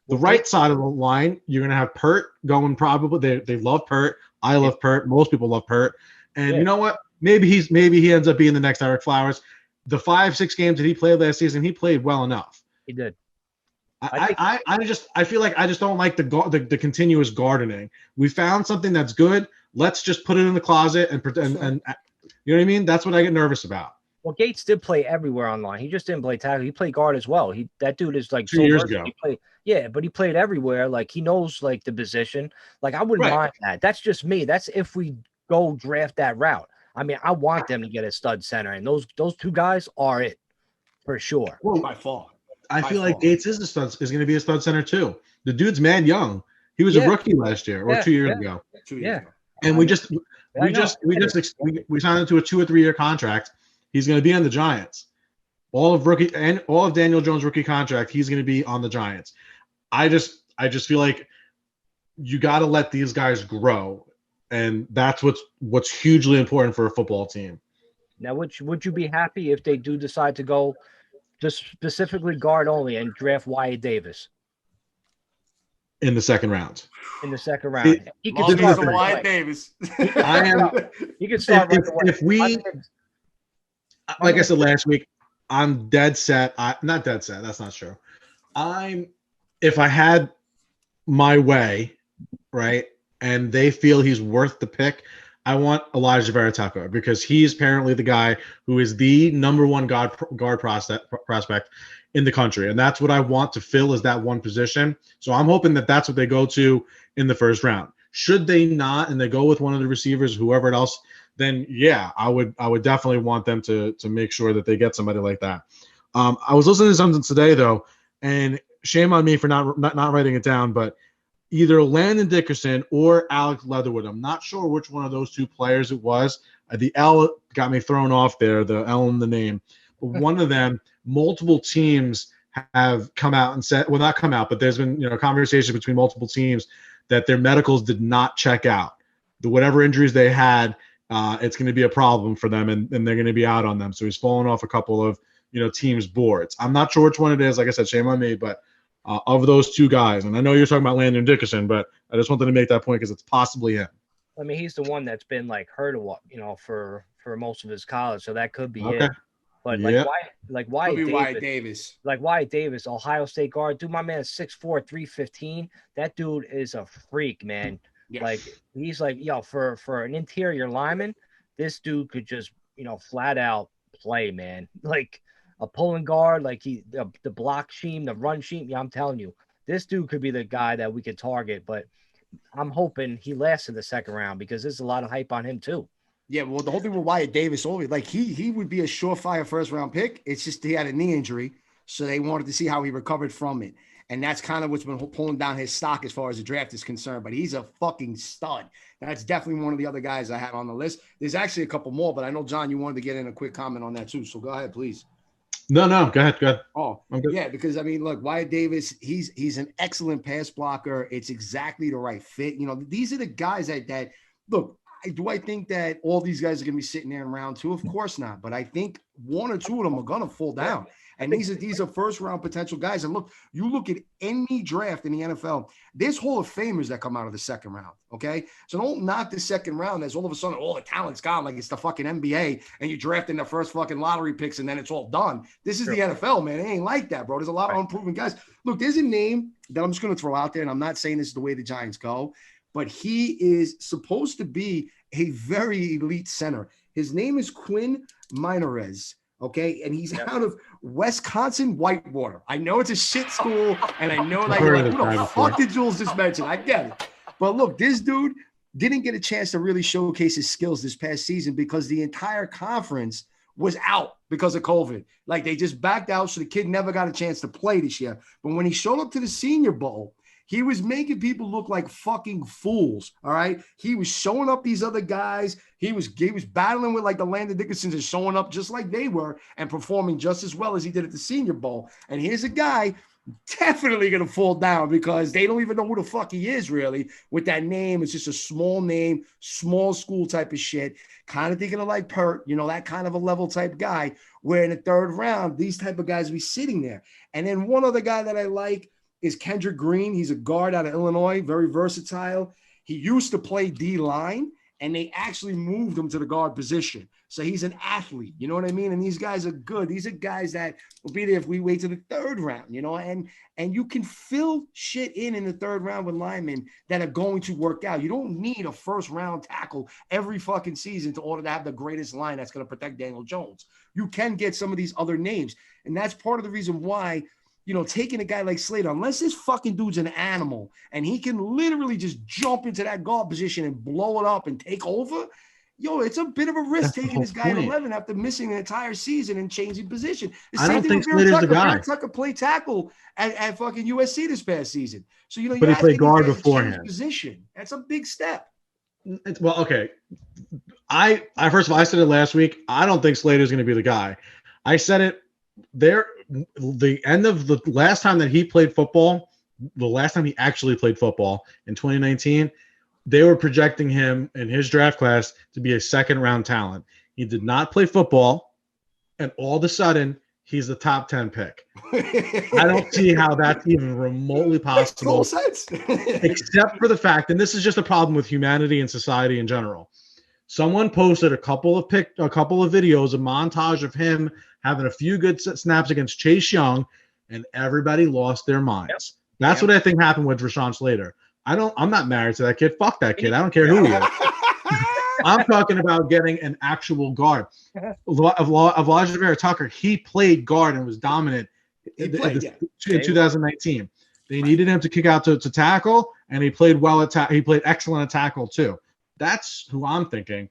The right side of the line, you're going to have Pert going probably. They love Pert. I love Pert. Most people love Pert. And you know what? Maybe he ends up being the next Eric Flowers. The 5-6 games that he played last season, he played well enough. He did. I feel like I just don't like the continuous gardening. We found something that's good. Let's just put it in the closet and you know what I mean? That's what I get nervous about. Well, Gates did play everywhere online. He just didn't play tackle. He played guard as well. That dude is like 2 years ago. But he played everywhere. Like, he knows like the position. Like, I wouldn't mind that. That's just me. That's if we go draft that route. I mean, I want them to get a stud center, and those 2 guys are it for sure. Well, by far. I feel like Gates is going to be a stud center too. The dude's mad young. He was a rookie last year or 2 years ago. 2 years ago. And we signed him to a 2 or 3 year contract. He's going to be on the Giants. All of Daniel Jones' rookie contract, he's going to be on the Giants. I just feel like you got to let these guys grow, and that's what's hugely important for a football team. Now, would you be happy if they do decide to go just specifically guard only and draft Wyatt Davis in the second round? In the second round, he could start Wyatt Davis. He could start right away. If we, like I said last week, I'm dead set. Not dead set. That's not true. If I had my way, right, and they feel he's worth the pick, I want Elijah Veritucco because he's apparently the guy who is the number 1 guard prospect in the country, and that's what I want to fill is that one position. So I'm hoping that that's what they go to in the first round. Should they not, and they go with one of the receivers, whoever else then yeah, I would definitely want them to make sure that they get somebody like that. I was listening to something today though, and shame on me for not writing it down, but either Landon Dickerson or Alex Leatherwood. I'm not sure which one of those two players it was. The L got me thrown off there, the L in the name. But one of them, multiple teams have come out and said, well, not come out, but there's been conversation between multiple teams that their medicals did not check out. Whatever injuries they had, it's going to be a problem for them, and they're going to be out on them. So he's fallen off a couple of teams' boards. I'm not sure which one it is. Like I said, shame on me, but of those two guys, and I know you're talking about Landon Dickerson, but I just wanted to make that point because it's possibly him. I mean, he's the one that's been like hurt a lot, for most of his college, so that could be Okay. it. But Wyatt Davis, Wyatt Davis, Ohio State guard, dude, my man is 6'4", 315. That dude is a freak, man. Yes. Like he's like, for an interior lineman, this dude could just, flat out play, man. Like a pulling guard, like the block scheme, the run scheme. Yeah, I'm telling you, this dude could be the guy that we could target. But I'm hoping he lasts in the second round because there's a lot of hype on him too. Yeah, well, the whole thing with Wyatt Davis, like he would be a surefire first round pick. It's just he had a knee injury, so they wanted to see how he recovered from it. And that's kind of what's been pulling down his stock as far as the draft is concerned. But he's a fucking stud. That's definitely one of the other guys I had on the list. There's actually a couple more, but I know, John, you wanted to get in a quick comment on that too. So go ahead, please. No, go ahead. Oh, yeah, because, I mean, look, Wyatt Davis, he's an excellent pass blocker. It's exactly the right fit. These are the guys that look, do I think that all these guys are going to be sitting there in round two? Of course not. But I think one or two of them are going to fall down. And these are first round potential guys. And look, you look at any draft in the NFL, there's Hall of Famers that come out of the second round. Okay. So don't knock the second round as all of a sudden all the talent's gone, like it's the fucking NBA and you draft in the first fucking lottery picks and then it's all done. This is the NFL, man. It ain't like that, bro. There's a lot of unproven guys. Look, there's a name that I'm just going to throw out there, and I'm not saying this is the way the Giants go, but he is supposed to be a very elite center. His name is Quinn Minarez, okay? And he's out of Wisconsin Whitewater. I know it's a shit school, and I know like who the fuck did Jules just mention? I get it. But look, this dude didn't get a chance to really showcase his skills this past season because the entire conference was out because of COVID. Like they just backed out, so the kid never got a chance to play this year. But when he showed up to the Senior Bowl, he was making people look like fucking fools, all right? He was showing up these other guys. He was battling with like the Landon Dickersons and showing up just like they were and performing just as well as he did at the Senior Bowl. And here's a guy definitely going to fall down because they don't even know who the fuck he is really with that name. It's just a small name, small school type of shit, kind of thinking of like Pert, that kind of a level type guy, where in the third round, these type of guys be sitting there. And then one other guy that I like is Kendrick Green. He's a guard out of Illinois, very versatile. He used to play D-line, and they actually moved him to the guard position. So he's an athlete, you know what I mean? And these guys are good. These are guys that will be there if we wait to the third round, and you can fill shit in the third round with linemen that are going to work out. You don't need a first-round tackle every fucking season in order to have the greatest line that's going to protect Daniel Jones. You can get some of these other names, and that's part of the reason why taking a guy like Slater, unless this fucking dude's an animal and he can literally just jump into that guard position and blow it up and take over, it's a bit of a risk taking this guy at 11 after missing an entire season and changing position. I don't think Slater's the guy. Tucker played tackle at fucking USC this past season. So, but he played guard beforehand. Position. That's a big step. Well, okay. I first of all, I said it last week. I don't think Slater's going to be the guy. I said it there. The end of the last time that he played football, the last time he actually played football in 2019, they were projecting him in his draft class to be a second-round talent. He did not play football, and all of a sudden, he's the top 10 pick. I don't see how that's even remotely possible. Makes total sense. Except for the fact, and this is just a problem with humanity and society in general. Someone posted a couple of videos, a montage of him having a few good snaps against Chase Young, and everybody lost their minds. That's what I think happened with Rashawn Slater. I'm not married to that kid. Fuck that kid. I don't care who he is. I'm talking about getting an actual guard. Elijah Vera Tucker, he played guard and was dominant in 2019. They needed him to kick out to tackle, and he played well he played excellent at tackle too. That's who I'm thinking.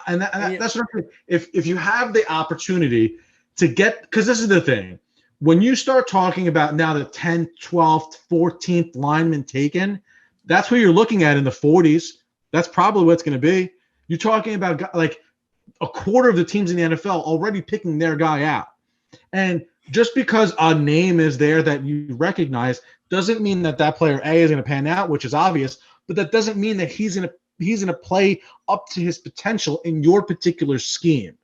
That's what I'm saying. If you have the opportunity to get, because this is the thing, when you start talking about now the 10th, 12th, 14th lineman taken, that's who you're looking at in the 40s. That's probably what it's going to be. You're talking about like a quarter of the teams in the NFL already picking their guy out. And just because a name is there that you recognize doesn't mean that that player A is going to pan out, which is obvious, but that doesn't mean that he's going to play up to his potential in your particular scheme.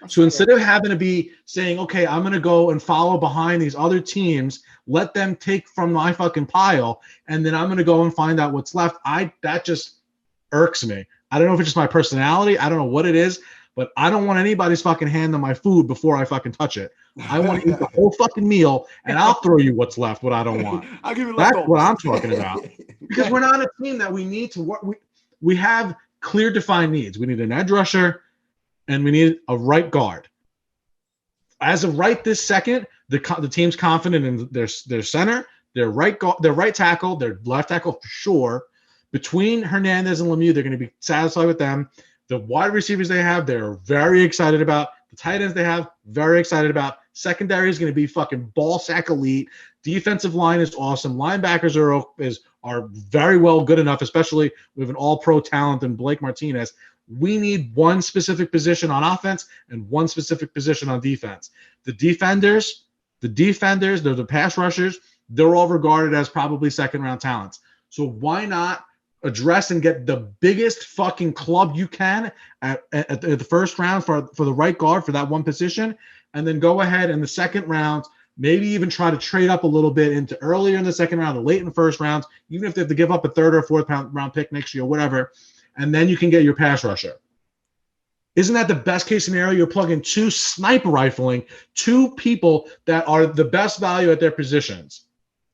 So instead of having to be saying, okay, I'm going to go and follow behind these other teams, let them take from my fucking pile, and then I'm going to go and find out what's left, that just irks me. I don't know if it's just my personality. I don't know what it is, but I don't want anybody's fucking hand on my food before I fucking touch it. I want to eat the whole fucking meal, and I'll throw you what's left, what I don't want. I'll give you That's leftovers. what I'm talking about. Because we're not a team that we need to work. We have clear defined needs. We need an edge rusher, and we need a right guard. As of right this second, the team's confident in their center, their right tackle, their left tackle for sure. Between Hernandez and Lemieux, they're going to be satisfied with them. The wide receivers they have, they're very excited about. The tight ends they have, very excited about. Secondary is going to be fucking ball sack elite. Defensive line is awesome. Linebackers are very well good enough, especially with an all-pro talent in Blake Martinez. We need one specific position on offense and one specific position on defense. The defenders, they're the pass rushers, they're all regarded as probably second-round talents. So why not address and get the biggest fucking club you can at the first round for the right guard for that one position, and then go ahead in the second round, maybe even try to trade up a little bit into earlier in the second round or late in the first round, even if they have to give up a third or fourth round pick next year, whatever, and then you can get your pass rusher. Isn't that the best case scenario? You're plugging two sniper rifling, two people that are the best value at their positions.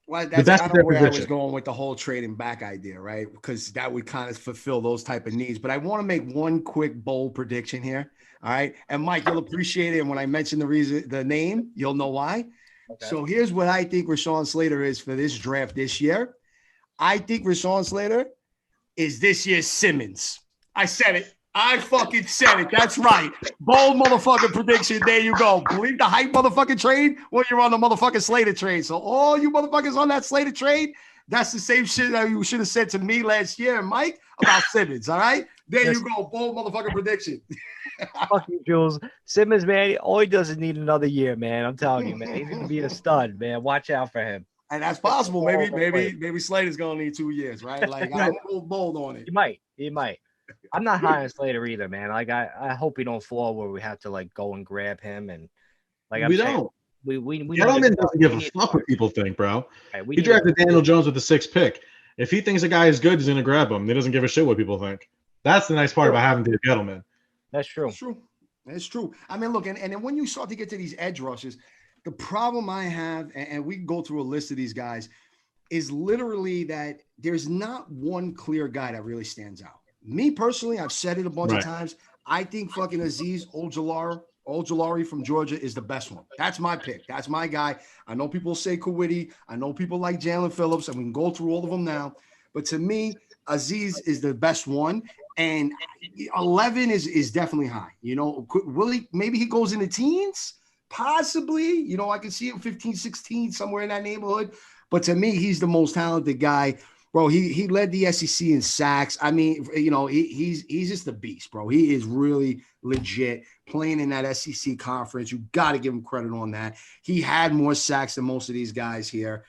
Well, that's kind of where I was going with the whole trading back idea, right? Because that would kind of fulfill those type of needs. But I want to make one quick bold prediction here. All right. And Mike, you'll appreciate it. And when I mention the name, you'll know why. Okay. So here's what I think Rashawn Slater is for this draft this year. I think Rashawn Slater is this year's Simmons. I said it. I fucking said it. That's right. Bold motherfucking prediction. There you go. Believe the hype motherfucking trade when you're on the motherfucking Slater trade. So all you motherfuckers on that Slater trade, that's the same shit that you should have said to me last year, Mike, about Simmons. All right? There you go. Bold motherfucking prediction. Fuck you, Jules. Simmons, man, all he does is need another year, man. I'm telling you, man. He's going to be a stud, man. Watch out for him. And that's possible. Maybe Slater's going to need 2 years, right? Like, I'm a little bold on it. He might. I'm not high on Slater either, man. Like I hope we don't fall where we have to like go and grab him and like we don't. We Gettleman doesn't give a fuck what people think, bro. Right, he drafted Daniel Jones with the 6th pick. If he thinks a guy is good, he's gonna grab him. He doesn't give a shit what people think. That's the nice part about having Dave Gettleman. That's true. That's true. I mean, look, and then when you start to get to these edge rushes, the problem I have, and we can go through a list of these guys, is literally that there's not one clear guy that really stands out. Me personally, I've said it a bunch of times. I think fucking Azeez Ojulari from Georgia is the best one. That's my pick. That's my guy. I know people say Kawiti. I know people like Jalen Phillips, and we can go through all of them now. But to me, Azeez is the best one. And 11 is definitely high. You know, maybe he goes in the teens, possibly. You know, I can see him 15, 16, somewhere in that neighborhood. But to me, he's the most talented guy. Bro, he led the SEC in sacks. I mean, you know, he's just a beast, bro. He is really legit playing in that SEC conference. You got to give him credit on that. He had more sacks than most of these guys here.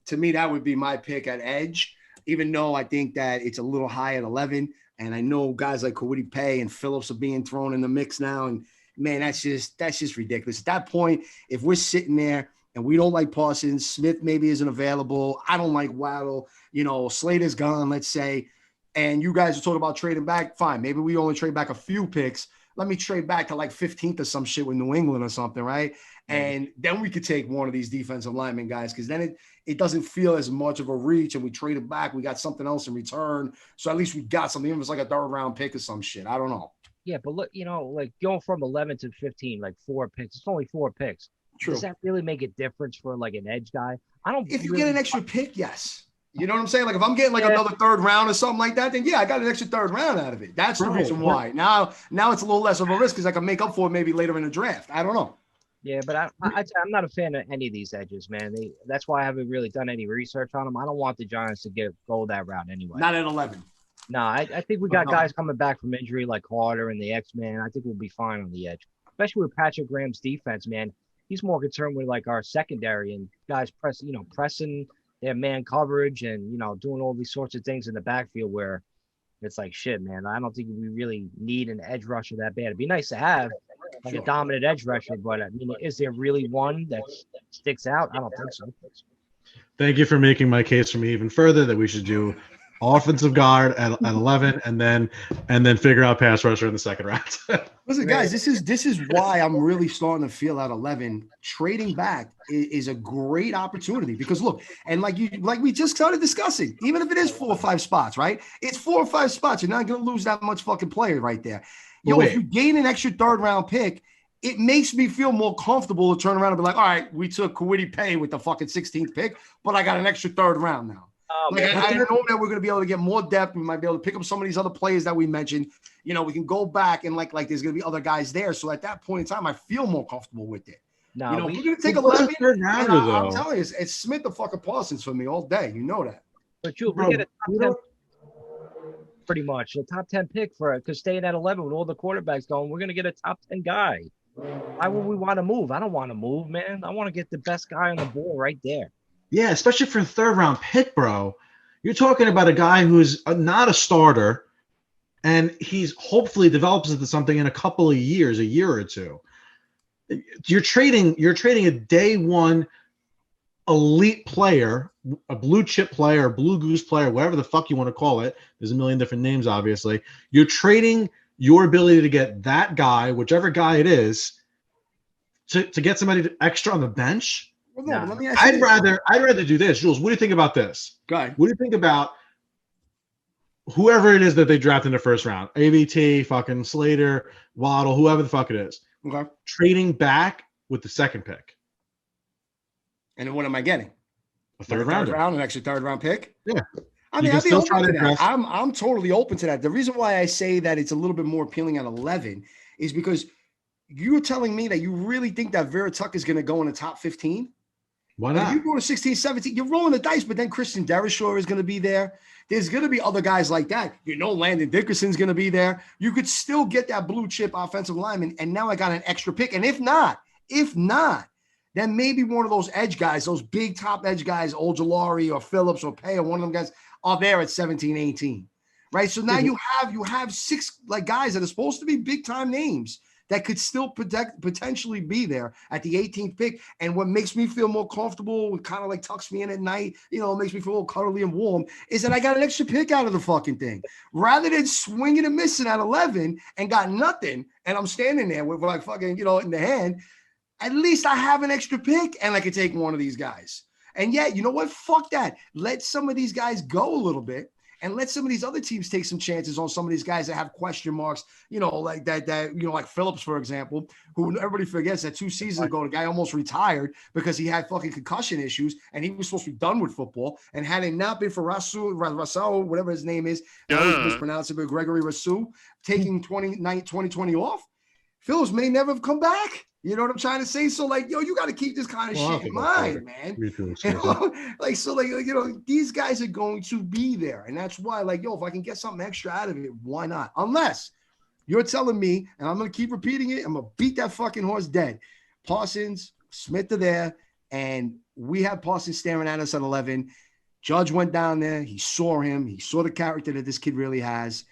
To me, that would be my pick at edge, even though I think that it's a little high at 11. And I know guys like Kawiti Pay and Phillips are being thrown in the mix now. And, man, that's just ridiculous. At that point, if we're sitting there and we don't like Parsons, Smith maybe isn't available, I don't like Waddle, you know, Slater's gone, let's say, and you guys are talking about trading back, fine. Maybe we only trade back a few picks. Let me trade back to like 15th or some shit with New England or something, right? And then we could take one of these defensive lineman guys, because then it doesn't feel as much of a reach, and we trade it back. We got something else in return. So at least we got something. Even if it's like a 3rd round pick or some shit. I don't know. Yeah, but look, you know, like going from 11 to 15, like 4 picks. It's only 4 picks. True. Does that really make a difference for like an edge guy? If you get an extra pick, yes. You know what I'm saying? Like if I'm getting like another third round or something like that, then yeah, I got an extra third round out of it. That's the reason why. Now it's a little less of a risk because I can make up for it maybe later in the draft. I don't know. Yeah, but I'm not a fan of any of these edges, man. That's why I haven't really done any research on them. I don't want the Giants to go that route anyway. Not at 11. No, I think we got guys coming back from injury like Carter and the X-Man. I think we'll be fine on the edge, especially with Patrick Graham's defense, man. He's more concerned with like our secondary and guys pressing their man coverage and, doing all these sorts of things in the backfield where it's like, shit, man, I don't think we really need an edge rusher that bad. It'd be nice to have like a dominant edge rusher, but I mean, is there really one that sticks out? I don't think so. Thank you for making my case for me even further that we should do offensive guard at 11 and then figure out pass rusher in the second round. Listen, guys, this is why I'm really starting to feel at 11 trading back is a great opportunity because look, and like we just started discussing, even if it is 4 or 5 spots, right? It's 4 or 5 spots. You're not going to lose that much fucking player right there. If you gain an extra third round pick, it makes me feel more comfortable to turn around and be like, all right, we took Kwity Paye with the fucking 16th pick, but I got an extra third round now. I know that we're going to be able to get more depth. We might be able to pick up some of these other players that we mentioned. We can go back and like there's going to be other guys there. So at that point in time, I feel more comfortable with it. No, we're going to take 11. I'm telling you, it's Smith the fucking Parsons for me all day. You know that. But we get a top 10, pretty much a top 10 pick for it because staying at 11 with all the quarterbacks going, we're going to get a top 10 guy. Why would we want to move? I don't want to move, man. I want to get the best guy on the board right there. Yeah, especially for a third round pick, bro. You're talking about a guy who's not a starter, and he's hopefully develops into something in a couple of years, a year or two. You're trading a day one elite player, a blue chip player, blue goose player, whatever the fuck you want to call it. There's a million different names, obviously. You're trading your ability to get that guy, whichever guy it is, to get somebody extra on the bench. Well, no, let me ask you I'd rather do this. Jules, what do you think about this? Go ahead. What do you think about whoever it is that they draft in the first round? AVT, fucking Slater, Waddle, whoever the fuck it is. Okay. Trading back with the second pick. And then what am I getting? A third round, an extra third round pick? Yeah. I mean, I'd be open to that. I'm totally open to that. The reason why I say that it's a little bit more appealing at 11 is because you're telling me that you really think that Vera Tucker is going to go in the top 15? Why not? If you go to 16, 17, you're rolling the dice, but then Christian Derrishaw is going to be there. There's going to be other guys like that. Landon Dickerson's going to be there. You could still get that blue chip offensive lineman, and now I got an extra pick. And if not, then maybe one of those edge guys, those big top edge guys, Ojolari or Phillips or Pay or one of them guys are there at 17, 18, right? So now you have 6 like guys that are supposed to be big time names that could still potentially be there at the 18th pick. And what makes me feel more comfortable and kind of like tucks me in at night, makes me feel a little cuddly and warm, is that I got an extra pick out of the fucking thing. Rather than swinging and missing at 11 and got nothing, and I'm standing there with like fucking, in the hand, at least I have an extra pick and I could take one of these guys. And yet, you know what? Fuck that. Let some of these guys go a little bit. And let some of these other teams take some chances on some of these guys that have question marks, like that, like Phillips, for example, who everybody forgets that 2 seasons ago, the guy almost retired because he had fucking concussion issues and he was supposed to be done with football. And had it not been for Rasul, whatever his name is, I always mispronounce it, but Gregory Rasul taking 2020 off, Phillips may never have come back. You know what I'm trying to say? So, you got to keep this kind of shit in mind, man. These guys are going to be there. And that's why, if I can get something extra out of it, why not? Unless you're telling me, and I'm going to keep repeating it, I'm going to beat that fucking horse dead. Parsons, Smith are there, and we have Parsons staring at us at 11. Judge went down there. He saw him. He saw the character that this kid really has,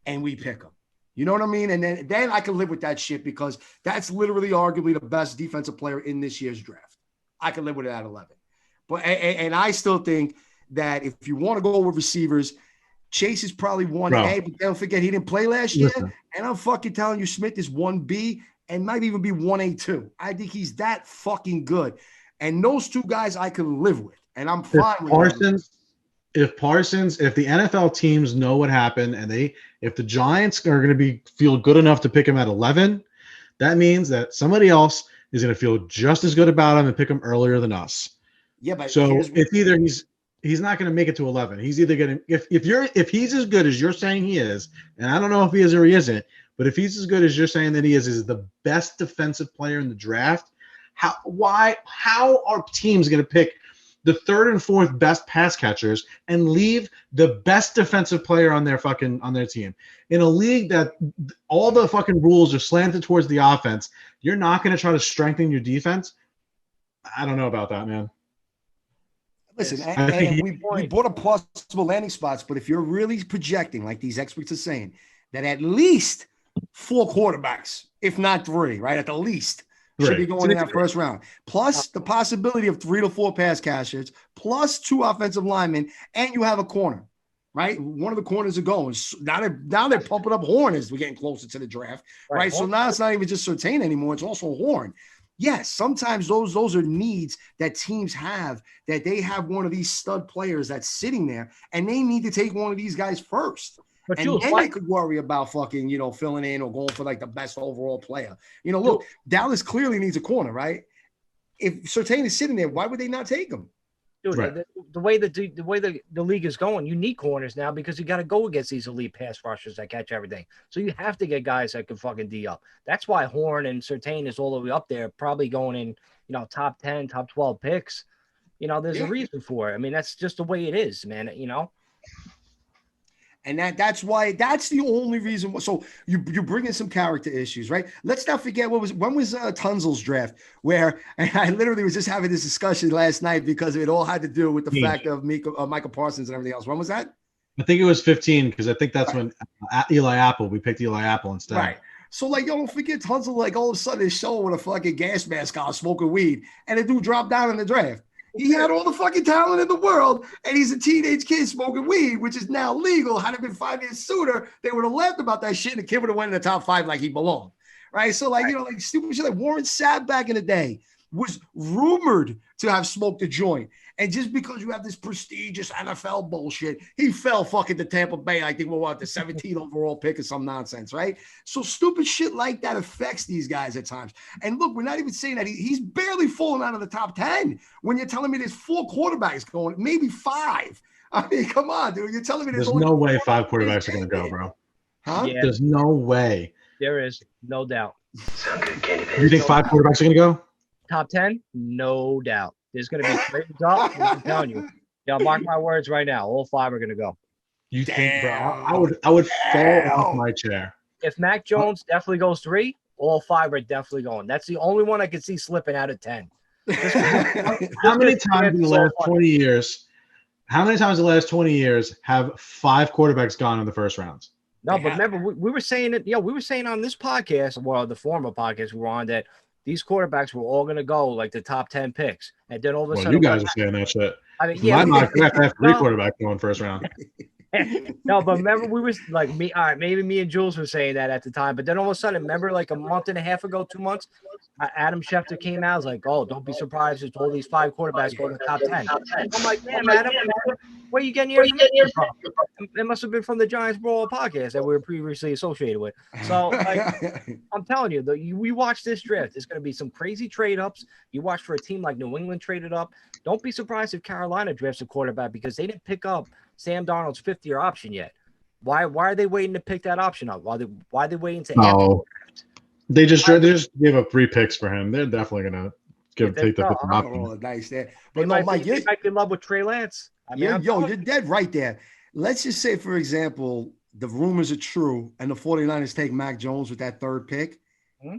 and we pick him. You know what I mean? And then I can live with that shit because that's literally arguably the best defensive player in this year's draft. I can live with it at 11. But and I still think that if you want to go with receivers, Chase is probably 1A, but don't forget he didn't play last year. And I'm fucking telling you, Smith is 1B and might even be 1A too. I think he's that fucking good. And those 2 guys I can live with. And I'm fine with them. If the NFL teams know what happened and if the Giants are going to feel good enough to pick him at 11, that means that somebody else is going to feel just as good about him and pick him earlier than us. Yeah, but so it's either he's not going to make it to 11. He's either going to if he's as good as you're saying he is, and I don't know if he is or he isn't, but if he's as good as you're saying that he is the best defensive player in the draft, how are teams going to pick the third and fourth best pass catchers and leave the best defensive player on their team in a league that all the fucking rules are slanted towards the offense? You're not going to try to strengthen your defense. I don't know about that, man. Listen, and we brought up possible landing spots, but if you're really projecting, like these experts are saying, that at least 4 quarterbacks, if not 3, right, at the least, should be going in that first round. Plus the possibility of 3 to 4 pass catchers, plus 2 offensive linemen, and you have a corner, right? One of the corners are going. Now they're pumping up Horn as we're getting closer to the draft, right? So now it's not even just Surtain anymore. It's also Horn. Yes, sometimes those are needs that teams have, that they have one of these stud players that's sitting there, and they need to take one of these guys first. But and then they could worry about fucking, filling in or going for like the best overall player. Look, Dallas clearly needs a corner, right? If Surtain is sitting there, why would they not take him? Dude, right. the way the league is going, you need corners now because you got to go against these elite pass rushers that catch everything. So you have to get guys that can fucking D up. That's why Horn and Surtain is all the way up there, probably going in, top 10, top 12 picks. There's a reason for it. I mean, that's just the way it is, man. And that's why that's the only reason. So you bring in some character issues, right? Let's not forget when was Tunzel's draft, where I literally was just having this discussion last night because it all had to do with the fact of Michael Parsons and everything else. When was that? I think it was 15 because I think that's when we picked Eli Apple instead. Right. So don't forget Tunzel, all of a sudden is showing with a fucking gas mask on, smoking weed, and the dude dropped down in the draft. He had all the fucking talent in the world, and he's a teenage kid smoking weed, which is now legal. Had it been 5 years sooner, they would have laughed about that shit, and the kid would have went in the top 5 like he belonged, right? So, stupid shit like Warren Sapp back in the day was rumored to have smoked a joint. And just because you have this prestigious NFL bullshit, he fell fucking to Tampa Bay. I think the 17th overall pick or some nonsense, right? So stupid shit like that affects these guys at times. And look, we're not even saying that he's barely falling out of the top 10 when you're telling me there's 4 quarterbacks going, maybe 5. I mean, come on, dude. You're telling me there's no way 5 quarterbacks are going to go, bro. Huh? Yeah. There's no way. There is, no doubt. You think 5 quarterbacks are going to go? Top 10? No doubt. There's going to be trades up. I'm telling you. Mark my words right now. All 5 are going to go. You think, bro? I would fall off my chair. If Mac Jones definitely goes 3, all 5 are definitely going. That's the only one I could see slipping out of 10. How many times in the last 20 years? How many times in the last 20 years have 5 quarterbacks gone in the first rounds? No, but remember, we were saying it. We were saying on this podcast, well, the former podcast we were on, that these quarterbacks were all going to go like the top 10 picks. And then all of a sudden, you guys are saying that shit. I mean, yeah. My mock draft have 3 quarterbacks going first round. No, but remember, we was like me. All right, maybe me and Jules were saying that at the time. But then all of a sudden, remember, like a month and a half ago, 2 months, Adam Schefter came out. I was like, "Oh, don't be surprised if all these 5 quarterbacks go to the top 10." I'm like, "Damn, Adam, where are you getting your information from?" It must have been from the Giants Brawl podcast that we were previously associated with. So, I'm telling you, we watch this draft. There's going to be some crazy trade ups. You watch for a team like New England traded up. Don't be surprised if Carolina drafts a quarterback because they didn't pick up Sam Darnold's 5th-year option yet. Why are they waiting to pick that option up? Why are they waiting to? No, they just gave up 3 picks for him. They're definitely gonna take the 5th option. Oh, nice there. But no, Mike, you might be in love with Trey Lance. I mean, you're dead right there. Let's just say, for example, the rumors are true, and the 49ers take Mac Jones with that 3rd pick.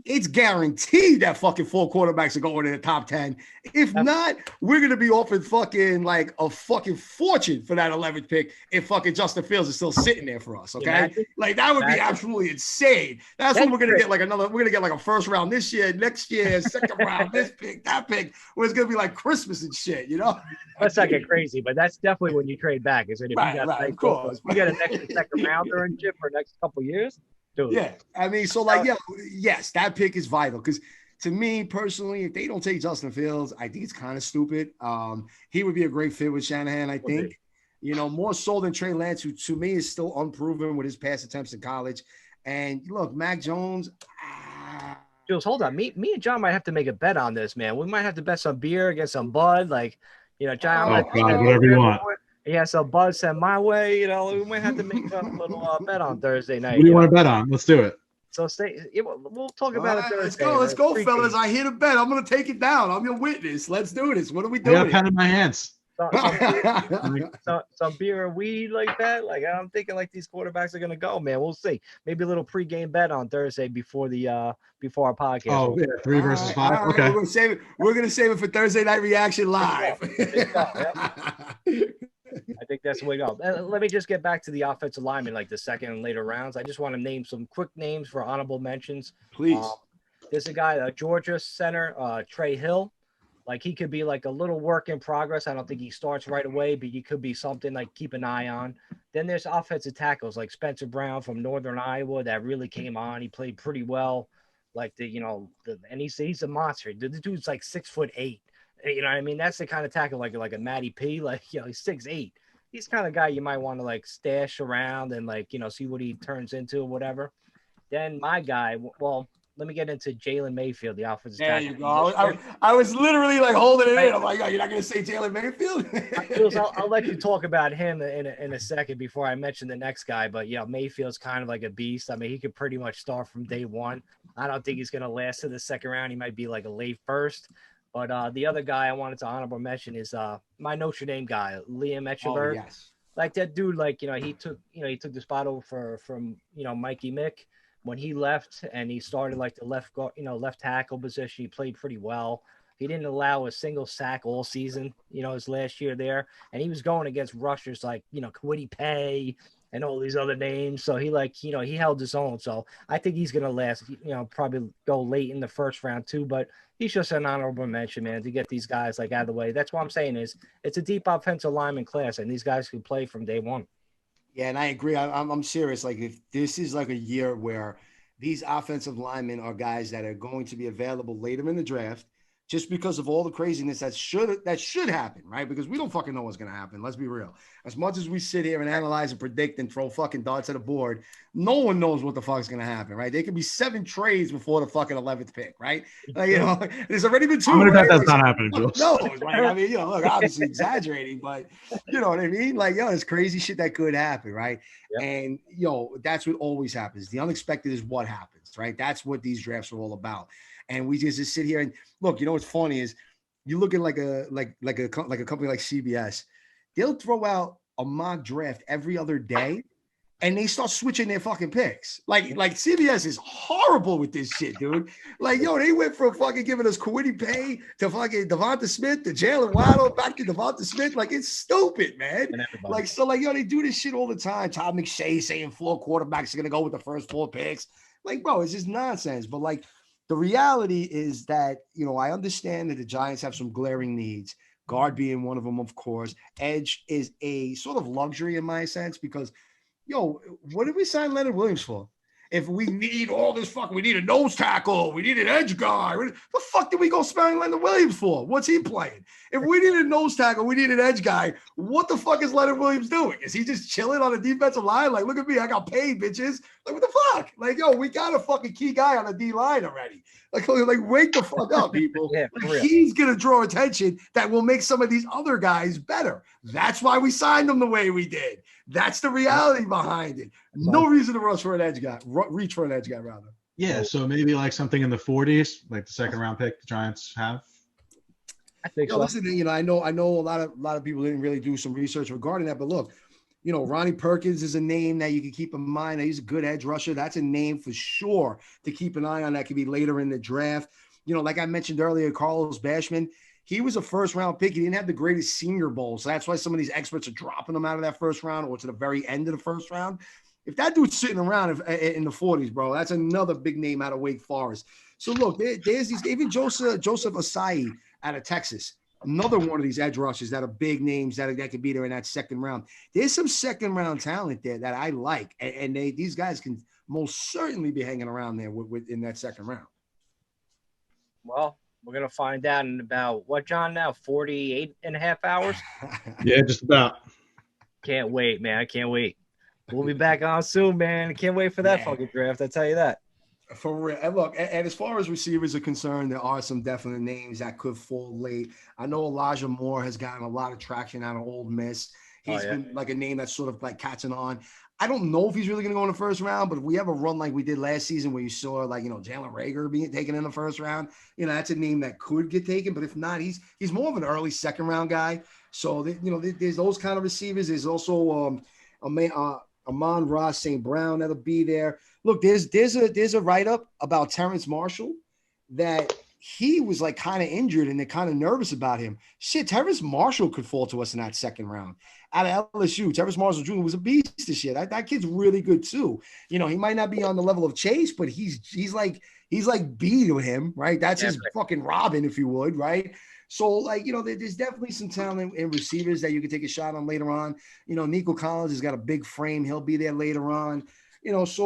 It's guaranteed that fucking 4 quarterbacks are going in the top 10. If not, we're going to be offering fucking like a fucking fortune for that 11th pick if fucking Justin Fields is still sitting there for us. Okay. Like that would be absolutely insane. That's when we're going to get like we're going to get like a 1st round this year, next year, 2nd round, this pick, that pick, where it's going to be like Christmas and shit, Let's not get crazy, but that's definitely when you trade back. Is it? If of course. You get an extra 2nd rounder and shit for the next couple of years. Dude. Yeah, I mean, so yes, that pick is vital because to me personally, if they don't take Justin Fields, I think it's kind of stupid. He would be a great fit with Shanahan, I think. More so than Trey Lance, who to me is still unproven with his pass attempts in college. And look, Mac Jones. Jules, hold on. Me and John might have to make a bet on this, man. We might have to bet some beer against some Bud, John. Oh God, whatever you want. Yeah, so Buzz sent my way. We might have to make a little bet on Thursday night. What do you want to bet on? Let's do it. So we'll talk All about right, it let's Thursday. go. Let's go, Pregame. fellas. I hear the bet. I'm gonna take it down. I'm your witness. Let's do this. What are we I got a doing? pen in my hands. Some beer or weed like that. Like I'm thinking like these quarterbacks are gonna go, man. We'll see. Maybe a little pregame bet on Thursday before our podcast. Oh, yeah, 3 versus 5. All right, Okay. we're gonna save it. We're gonna save it for Thursday night reaction live. I think that's the way to go. Let me just get back to the offensive linemen, like the second and later rounds. I just want to name some quick names for honorable mentions. Please. There's a guy, a Georgia center, Trey Hill. Like he could be like a little work in progress. I don't think he starts right away, but he could be something like keep an eye on. Then there's offensive tackles like Spencer Brown from Northern Iowa that really came on. He played pretty well. Like and he's a monster. The dude's like 6'8". You know what I mean? That's the kind of tackle like a Matty P. Like he's 6'8". He's kind of guy you might want to like stash around and see what he turns into or whatever. Then my guy, well, let me get into Jalen Mayfield, the offensive tackle. There you go. I was literally like holding it in. I'm like, oh, you're not going to say Jalen Mayfield? I'll let you talk about him in a second before I mention the next guy. But, Mayfield's kind of like a beast. I mean, he could pretty much start from day one. I don't think he's going to last to the second round. He might be like a late first. But the other guy I wanted to honorable mention is my Notre Dame guy, Liam Etcheberg. Oh, yes. Like that dude, he took the spot over from Mikey Mick when he left, and he started like the left tackle position. He played pretty well. He didn't allow a single sack all season, his last year there, and he was going against rushers like Kwity Paye and all these other names. So he held his own. So I think he's gonna last. Probably go late in the first round too, but. He's just an honorable mention, man, to get these guys like out of the way. That's what I'm saying is it's a deep offensive lineman class, and these guys can play from day one. Yeah, and I agree. I'm serious. Like if this is like a year where these offensive linemen are guys that are going to be available later in the draft, just because of all the craziness that should happen, right? Because we don't fucking know what's going to happen. Let's be real. As much as we sit here and analyze and predict and throw fucking darts at a board, no one knows what the fuck's going to happen, right? There could be 7 trades before the fucking 11th pick, right? Like, there's already been 2. I'm gonna bet right? that's not happening, Jules. No, right? I mean, look, obviously exaggerating, but you know what I mean? Like, it's crazy shit that could happen, right? Yep. And, that's what always happens. The unexpected is what happens, right? That's what these drafts are all about. And we just sit here and look. What's funny is you look at like a company like CBS. They'll throw out a mock draft every other day, and they start switching their fucking picks. Like CBS is horrible with this shit, dude. Like they went from fucking giving us Kwity Paye to fucking Devonta Smith to Jalen Waddle back to Devonta Smith. Like it's stupid, man. They do this shit all the time. Todd McShay saying 4 quarterbacks are gonna go with the first 4 picks. Like, bro, it's just nonsense. But like. The reality is that, I understand that the Giants have some glaring needs, guard being one of them, of course. Edge is a sort of luxury in my sense because, what did we sign Leonard Williams for? If we need all this we need a nose tackle, we need an edge guy. The fuck did we go spending Leonard Williams for? What's he playing? If we need a nose tackle, we need an edge guy. What the fuck is Leonard Williams doing? Is he just chilling on the defensive line? Like, look at me, I got paid, bitches. Like, what the fuck? Like, we got a fucking key guy on the D line already. Like wake the fuck up, people. Yeah, he's gonna draw attention that will make some of these other guys better. That's why we signed him the way we did. That's the reality behind it. No reason to rush for an edge guy. Reach for an edge guy, rather. Yeah, so maybe like something in the 40s, like the second round pick the Giants have. I think so. Listen, I know a lot of people didn't really do some research regarding that, but look, Ronnie Perkins is a name that you can keep in mind. He's a good edge rusher. That's a name for sure to keep an eye on. That could be later in the draft. Like I mentioned earlier, Carlos Basham, he was a first-round pick. He didn't have the greatest Senior Bowl, so that's why some of these experts are dropping him out of that first round or to the very end of the first round. If that dude's sitting around in the 40s, bro, that's another big name out of Wake Forest. So, look, there's these – even Joseph Asai out of Texas, another one of these edge rushers that are big names that could be there in that second round. There's some second-round talent there that I like, and these guys can most certainly be hanging around there in that second round. Well – we're going to find out in about, what, John, now? 48 and a half hours? Yeah, just about. Can't wait, man. I can't wait. We'll be back on soon, man. Can't wait for that fucking draft. I tell you that. For real. And look, and as far as receivers are concerned, there are some definite names that could fall late. I know Elijah Moore has gotten a lot of traction out of Ole Miss. He's been like a name that's sort of like catching on. I don't know if he's really going to go in the first round, but if we have a run like we did last season where you saw like, Jalen Reagor being taken in the first round, that's a name that could get taken. But if not, he's more of an early second round guy. So, there's those kind of receivers. There's also Amon-Ra St. Brown that'll be there. Look, there's a write-up about Terrence Marshall that he was like kind of injured and they're kind of nervous about him. Shit, Terrence Marshall could fall to us in that second round. Out of LSU, Terrence Marshall Jr. was a beast this year. That kid's really good too. He might not be on the level of Chase, but he's like B to him, right? That's his fucking Robin, if you would, right? So, there's definitely some talent in receivers that you can take a shot on later on. Nico Collins has got a big frame. He'll be there later on. There's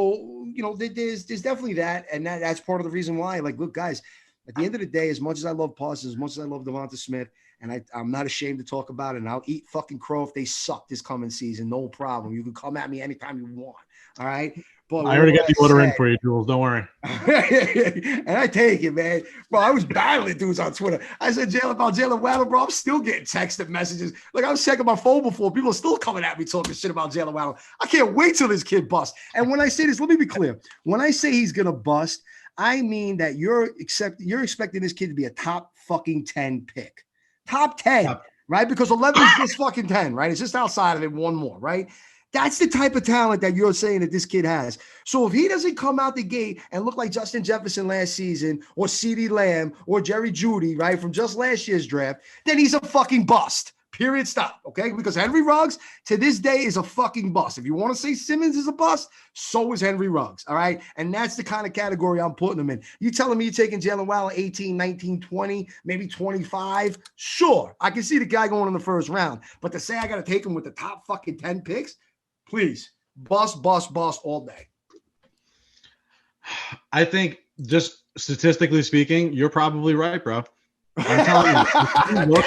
definitely that. And that's part of the reason why, look, guys, at the end of the day, as much as I love Parsons, as much as I love Devonta Smith, and I'm not ashamed to talk about it, and I'll eat fucking crow if they suck this coming season. No problem. You can come at me anytime you want. All right? But I already got the order in for you, Jules. Don't worry. And I take it, man. Bro, I was battling dudes on Twitter. I said Jalen Waddle, bro. I'm still getting texted messages. Like, I was checking my phone before. People are still coming at me talking shit about Jalen Waddle. I can't wait till this kid busts. And when I say this, let me be clear. When I say he's going to bust, I mean that you're expecting this kid to be a top fucking 10 pick. Top 10, right? Because 11 is just fucking 10, right? It's just outside of it, one more, right? That's the type of talent that you're saying that this kid has. So if he doesn't come out the gate and look like Justin Jefferson last season or CeeDee Lamb or Jerry Jeudy, right, from just last year's draft, then he's a fucking bust. Period. Stop. Okay? Because Henry Ruggs to this day is a fucking bust. If you want to say Simmons is a bust, so is Henry Ruggs. All right? And that's the kind of category I'm putting him in. You telling me you're taking Jalen Waddle 18, 19, 20, maybe 25? Sure. I can see the guy going in the first round. But to say I got to take him with the top fucking 10 picks, please. Bust all day. I think just statistically speaking, you're probably right, bro. I'm telling you.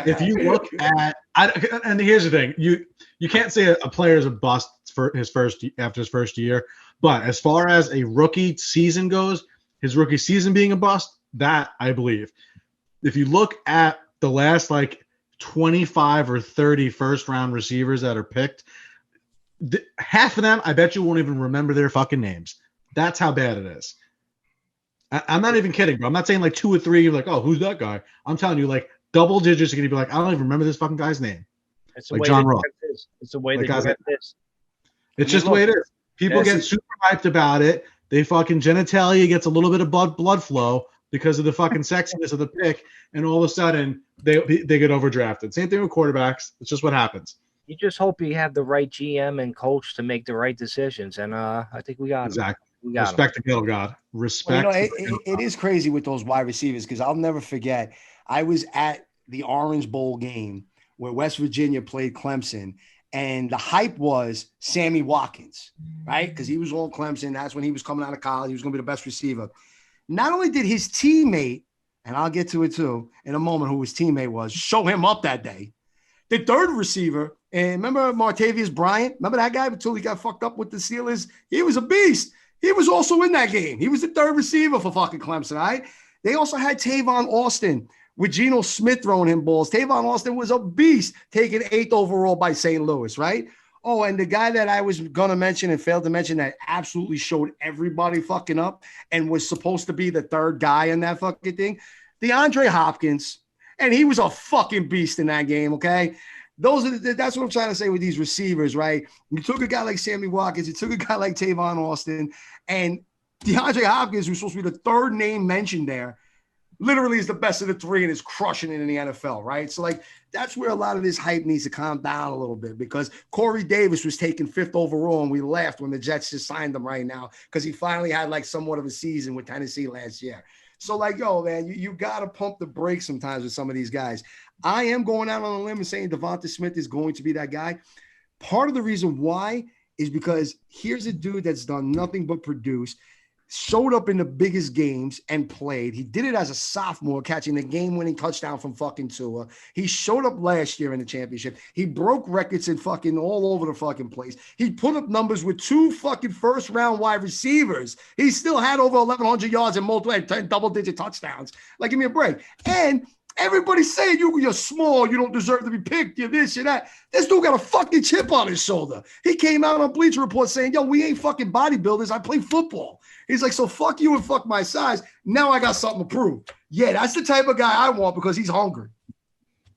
If you look at, and here's the thing, you can't say a player is a bust for after his first year, but as far as a rookie season goes, his rookie season being a bust, that I believe. If you look at the last 25 or 30 first round receivers that are picked, half of them, I bet you won't even remember their fucking names. That's how bad it is. I'm not even kidding, bro. I'm not saying 2 or 3. You're like, oh, who's that guy? I'm telling you, double digits are going to be like, I don't even remember this fucking guy's name. It's the way John Ross. It's the way that guys this. It's just the way it is. People get super hyped about it. They fucking genitalia gets a little bit of blood flow because of the fucking sexiness of the pick, and all of a sudden they get overdrafted. Same thing with quarterbacks. It's just what happens. You just hope you have the right GM and coach to make the right decisions, and I think we got exactly. Respect the kettle god. Respect. Well, it is crazy with those wide receivers because I'll never forget. I was at the Orange Bowl game where West Virginia played Clemson, and the hype was Sammy Watkins, right? Because he was on Clemson. That's when he was coming out of college. He was going to be the best receiver. Not only did his teammate, and I'll get to it too in a moment, who his teammate was, show him up that day. The third receiver, and remember Martavius Bryant? Remember that guy until he got fucked up with the Steelers? He was a beast. He was also in that game. He was the third receiver for fucking Clemson, all right? They also had Tavon Austin with Geno Smith throwing him balls. Tavon Austin was a beast, taken 8th overall by St. Louis, right? Oh, and the guy that I was going to mention and failed to mention that absolutely showed everybody fucking up and was supposed to be the third guy in that fucking thing, DeAndre Hopkins. And he was a fucking beast in that game, okay? That's what I'm trying to say with these receivers, right? You took a guy like Sammy Watkins, you took a guy like Tavon Austin, and DeAndre Hopkins, who's supposed to be the third name mentioned there, literally is the best of the three and is crushing it in the NFL, right? So, that's where a lot of this hype needs to calm down a little bit because Corey Davis was taken 5th overall, and we laughed when the Jets just signed him right now because he finally had, somewhat of a season with Tennessee last year. So, yo, man, you got to pump the brakes sometimes with some of these guys. I am going out on a limb and saying Devonta Smith is going to be that guy. Part of the reason why is because here's a dude that's done nothing but produce, showed up in the biggest games and played. He did it as a sophomore, catching the game-winning touchdown from fucking Tua. He showed up last year in the championship. He broke records in fucking all over the fucking place. He put up numbers with 2 fucking first-round wide receivers. He still had over 1,100 yards and multiple 10 double-digit touchdowns. Give me a break. And Everybody's saying you're small, you don't deserve to be picked, you're this, you're that. This dude got a fucking chip on his shoulder. He came out on Bleacher Report saying, yo, we ain't fucking bodybuilders. I play football. He's like, so fuck you and fuck my size. Now I got something to prove. Yeah, that's the type of guy I want because he's hungry.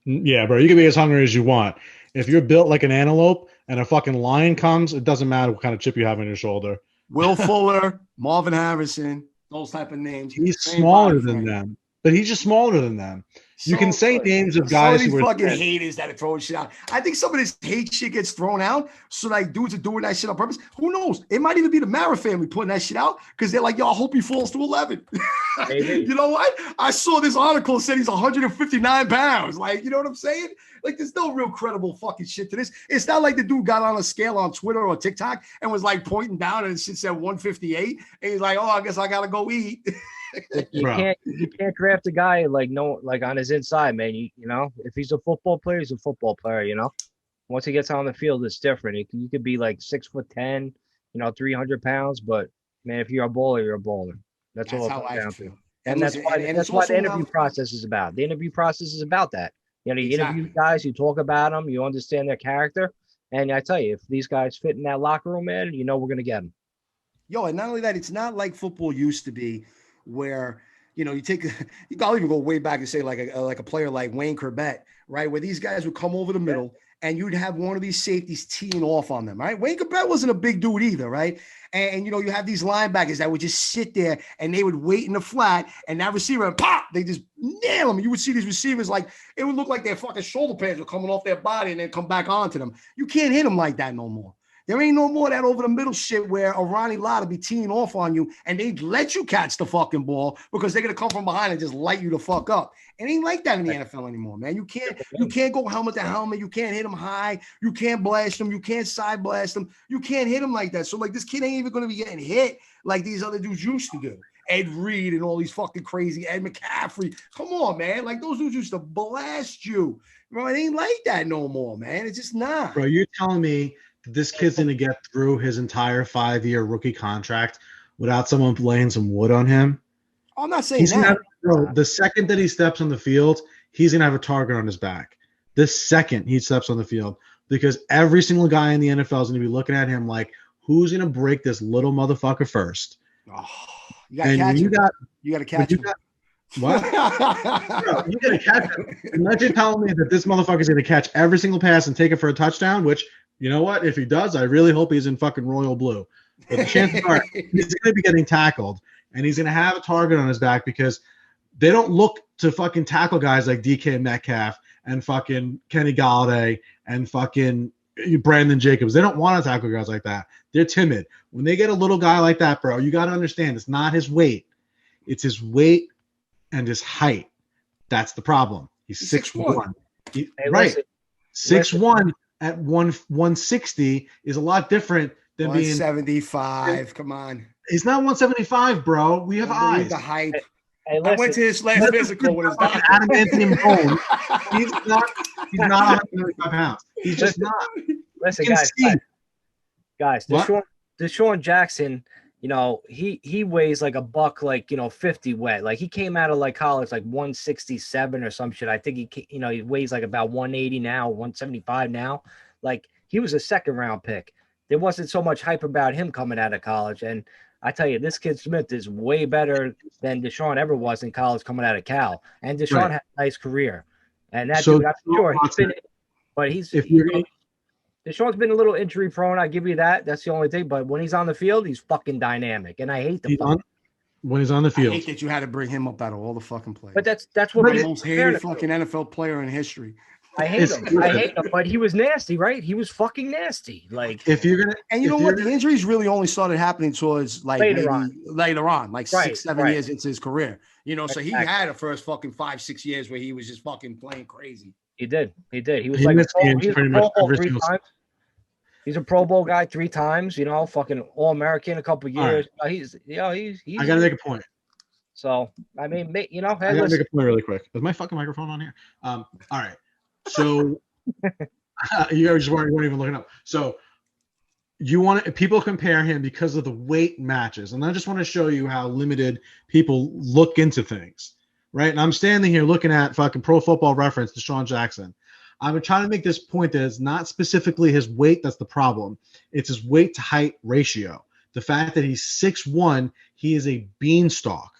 Yeah, bro, you can be as hungry as you want. If you're built like an antelope and a fucking lion comes, it doesn't matter what kind of chip you have on your shoulder. Will Fuller, Marvin Harrison, those type of names. He's Same smaller body than frame. them, but he's just smaller than them. You can say names of Some guys of these who are fucking haters that are throwing shit out. I think some of this hate shit gets thrown out. So like dudes are doing that shit on purpose. Who knows? It might even be the Mara family putting that shit out because they're like, yo, I hope he falls to 11. You know what? I saw this article said he's 159 pounds. Like, you know what I'm saying? Like, there's no real credible fucking shit to this. It's not like the dude got on a scale on Twitter or TikTok and was like pointing down and it said 158. And he's like, oh, I guess I gotta go eat. You can't draft a guy like on his inside, man. You know, if he's a football player, he's a football player. You know, once he gets on the field, it's different. You could be like 6'10", 300 pounds, but man, if you're a bowler, you're a bowler. That's all it how comes I down feel. to. And that's why the interview process is about. The interview process is about that. You interview guys, you talk about them, you understand their character, and I tell you, if these guys fit in that locker room, man, we're gonna get them. Yo, and not only that, it's not like football used to be, where you take I'll even go way back and say like a player like Wayne Corbett, right? Where these guys would come over the middle and you'd have one of these safeties teeing off on them, right? Wayne Corbett wasn't a big dude either, right? And you have these linebackers that would just sit there and they would wait in the flat and that receiver and pop, they just nail them. You would see these receivers like it would look like their fucking shoulder pads were coming off their body and then come back onto them. You can't hit them like that no more. There ain't no more of that over the middle shit where a Ronnie Lott will be teeing off on you and they let you catch the fucking ball because they're gonna come from behind and just light you the fuck up. It ain't like that in the NFL anymore, man. You can't go helmet to helmet. You can't hit them high. You can't blast them. You can't side blast them. You can't hit them like that. So like this kid ain't even gonna be getting hit like these other dudes used to do. Ed Reed and all these fucking crazy Ed McCaffrey. Come on, man. Like those dudes used to blast you. Bro, it ain't like that no more, man. It's just not. Bro, you're telling me this kid's going to get through his entire 5-year rookie contract without someone laying some wood on him? I'm not saying that. Bro, the second that he steps on the field, he's going to have a target on his back. The second he steps on the field, because every single guy in the NFL is going to be looking at him like, who's going to break this little motherfucker first? Oh, you got to catch him. You got to catch him. What? Bro, you got to catch him. Unless you're telling me that this motherfucker is going to catch every single pass and take it for a touchdown, which – you know what? If he does, I really hope he's in fucking royal blue. But the chances are he's going to be getting tackled, and he's going to have a target on his back because they don't look to fucking tackle guys like DK Metcalf and fucking Kenny Galladay and fucking Brandon Jacobs. They don't want to tackle guys like that. They're timid. When they get a little guy like that, bro, you got to understand it's not his weight. It's his weight and his height. That's the problem. He's 6'1". Right. 6'1". At 160 is a lot different than 175. Come on. He's not 175, bro. We have eyes. The height. Hey, I went to his last physical with his doctor. Adam Anthony Bone. He's not 175 pounds. He's just not. Listen, guys. Deshaun Jackson, he weighs like a buck, like 50 wet. Like he came out of like college like 167 or some shit. I think he weighs like about 180 now, 175 now. Like he was a second round pick. There wasn't so much hype about him coming out of college. And I tell you, this kid Smith is way better than Deshaun ever was in college coming out of Cal. And Deshaun had a nice career. And that's for sure. Deshaun's been a little injury prone. I give you that. That's the only thing. But when he's on the field, he's fucking dynamic. And I hate when he's on the field. I hate that you had to bring him up out of all the fucking players. But that's what the most hated fucking NFL player in history. I hate him. But he was nasty, right? He was fucking nasty. Like if you're gonna, and you know what, the injuries really only started happening towards like later on, like 6-7 years into his career. So he had the first fucking 5-6 years where he was just fucking playing crazy. He did. He was like he was a Pro Bowl 3 times. He's a Pro Bowl guy 3 times. Fucking All-American a couple years. Right. He's. I gotta make a point. So I mean, I gotta make a point really quick. Is my fucking microphone on here? All right. So you guys weren't even looking up. So people compare him because of the weight matches, and I just want to show you how limited people look into things, right? And I'm standing here looking at fucking Pro Football Reference, Deshaun Jackson. I'm trying to make this point that it's not specifically his weight that's the problem. It's his weight to height ratio. The fact that he's 6'1", he is a beanstalk.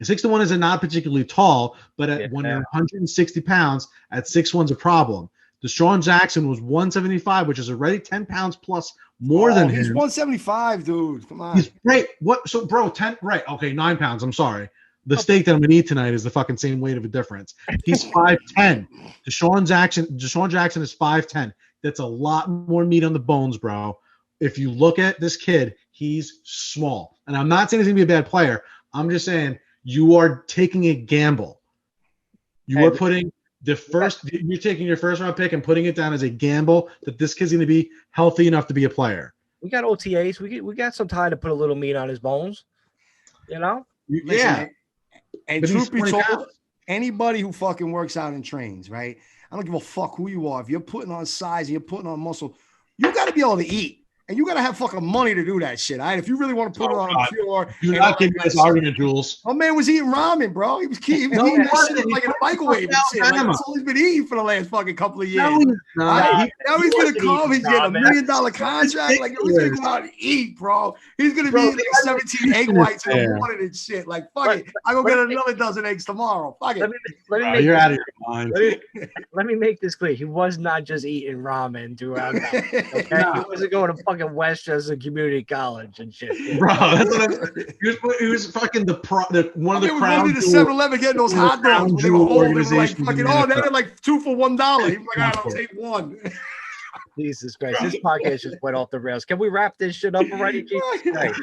6'1" is not particularly tall, but when you're 160 pounds, at 6'1" is a problem. Deshaun Jackson was 175, which is already 10 pounds plus more than him. He's 175, dude. Come on. He's right. What? So, bro, 10. Right. Okay, 9 pounds. I'm sorry. The steak that I'm gonna eat tonight is the fucking same weight of a difference. He's 5'10". Deshaun Jackson is 5'10". That's a lot more meat on the bones, bro. If you look at this kid, he's small. And I'm not saying he's gonna be a bad player. I'm just saying you are taking a gamble. You are putting you're taking your first round pick and putting it down as a gamble that this kid's going to be healthy enough to be a player. We got OTAs. We got some time to put a little meat on his bones. You know? Yeah. And truth be told, anybody who fucking works out and trains, right? I don't give a fuck who you are. If you're putting on size and you're putting on muscle, you got to be able to eat. And you got to have fucking money to do that shit. All right? If you really want to put it on pure. Do not give me this argument, Jules. My man was eating ramen, bro. He was eating that shit like in a microwave and shit. Like, that's all he's been eating for the last fucking couple of years. Now he's going to come. He's getting $1 million contract. Like, he's going to go out and eat, bro. He's going to be eating like 17 egg whites in the morning and shit. Like, fuck it. I'm going to get another dozen eggs tomorrow. Fuck it. You're out of your mind. Let me make this clear. He was not just eating ramen throughout. Okay? He wasn't going to fucking Westchester Community College and shit. Bro, that's what he was fucking one of the crown jewel. To 7-Eleven getting those hot dogs. They were old. They were like fucking, they're like 2 for $1. He was like, I'll take one. Jesus Christ. This podcast just went off the rails. Can we wrap this shit up already? Jesus Christ.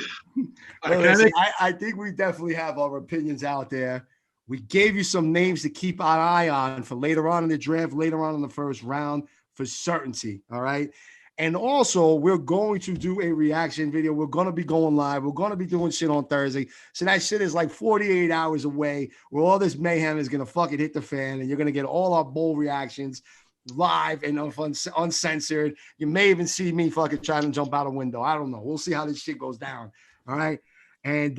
Listen, I think we definitely have our opinions out there. We gave you some names to keep an eye on for later on in the draft, later on in the first round for certainty. All right. And also, we're going to do a reaction video. We're going to be going live. We're going to be doing shit on Thursday. So that shit is like 48 hours away where all this mayhem is going to fucking hit the fan. And you're going to get all our bold reactions live and uncensored. You may even see me fucking trying to jump out a window. I don't know. We'll see how this shit goes down. All right. And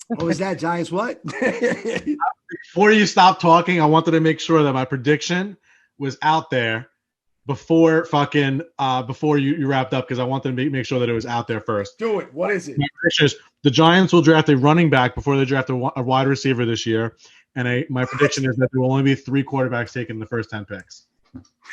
what was that, Giants? What? Before you stop talking, I wanted to make sure that my prediction was out there before you wrapped up, because I wanted to make sure that it was out there first. Do it. What is it? My prediction is the Giants will draft a running back before they draft a wide receiver this year, and my prediction is that there will only be 3 quarterbacks taken in the first 10 picks.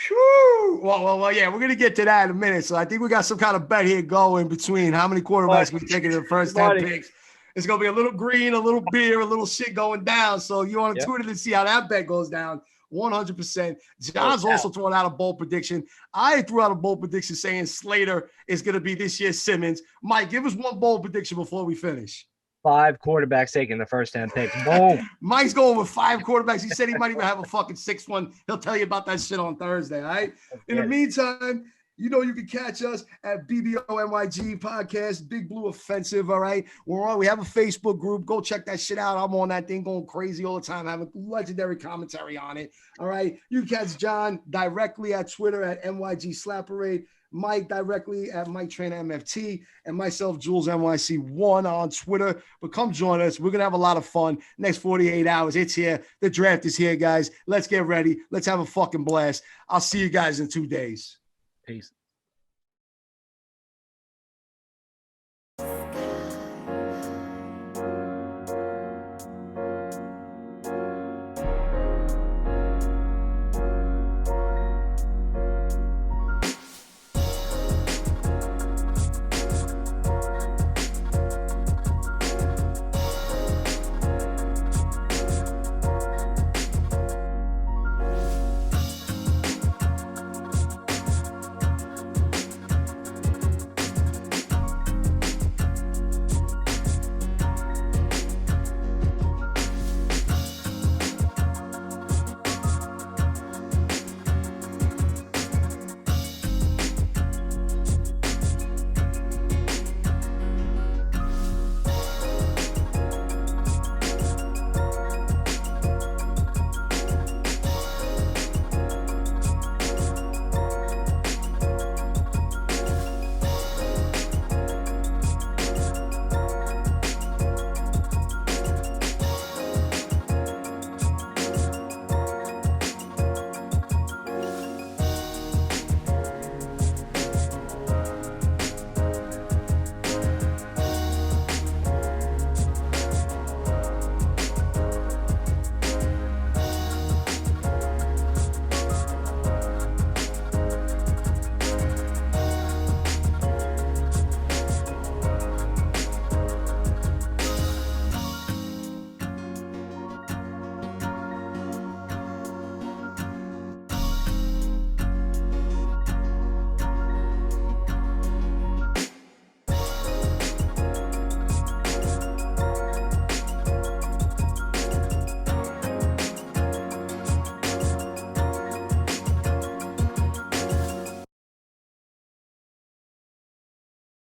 Whew. Well, yeah, we're gonna get to that in a minute. So I think we got some kind of bet here going between how many quarterbacks we take in the first 10 picks. It's gonna be a little green, a little beer, a little shit going down. So you want to tune in to see how that bet goes down. 100%. John's also throwing out a bold prediction. I threw out a bold prediction saying Slater is going to be this year's Simmons. Mike, give us one bold prediction before we finish. 5 quarterbacks taking the first 10 picks. Boom. Mike's going with 5 quarterbacks. He said he might even have a fucking 6th one. He'll tell you about that shit on Thursday, all right? In the meantime, you know you can catch us at BBONYG Podcast, Big Blue Offensive, all right? We have a Facebook group. Go check that shit out. I'm on that thing going crazy all the time, having legendary commentary on it, all right? You can catch John directly at Twitter at NYG Slap Parade, Mike directly at Mike Trainer MFT, and myself, Jules NYC1 on Twitter. But come join us. We're going to have a lot of fun. Next 48 hours, it's here. The draft is here, guys. Let's get ready. Let's have a fucking blast. I'll see you guys in 2 days. Peace.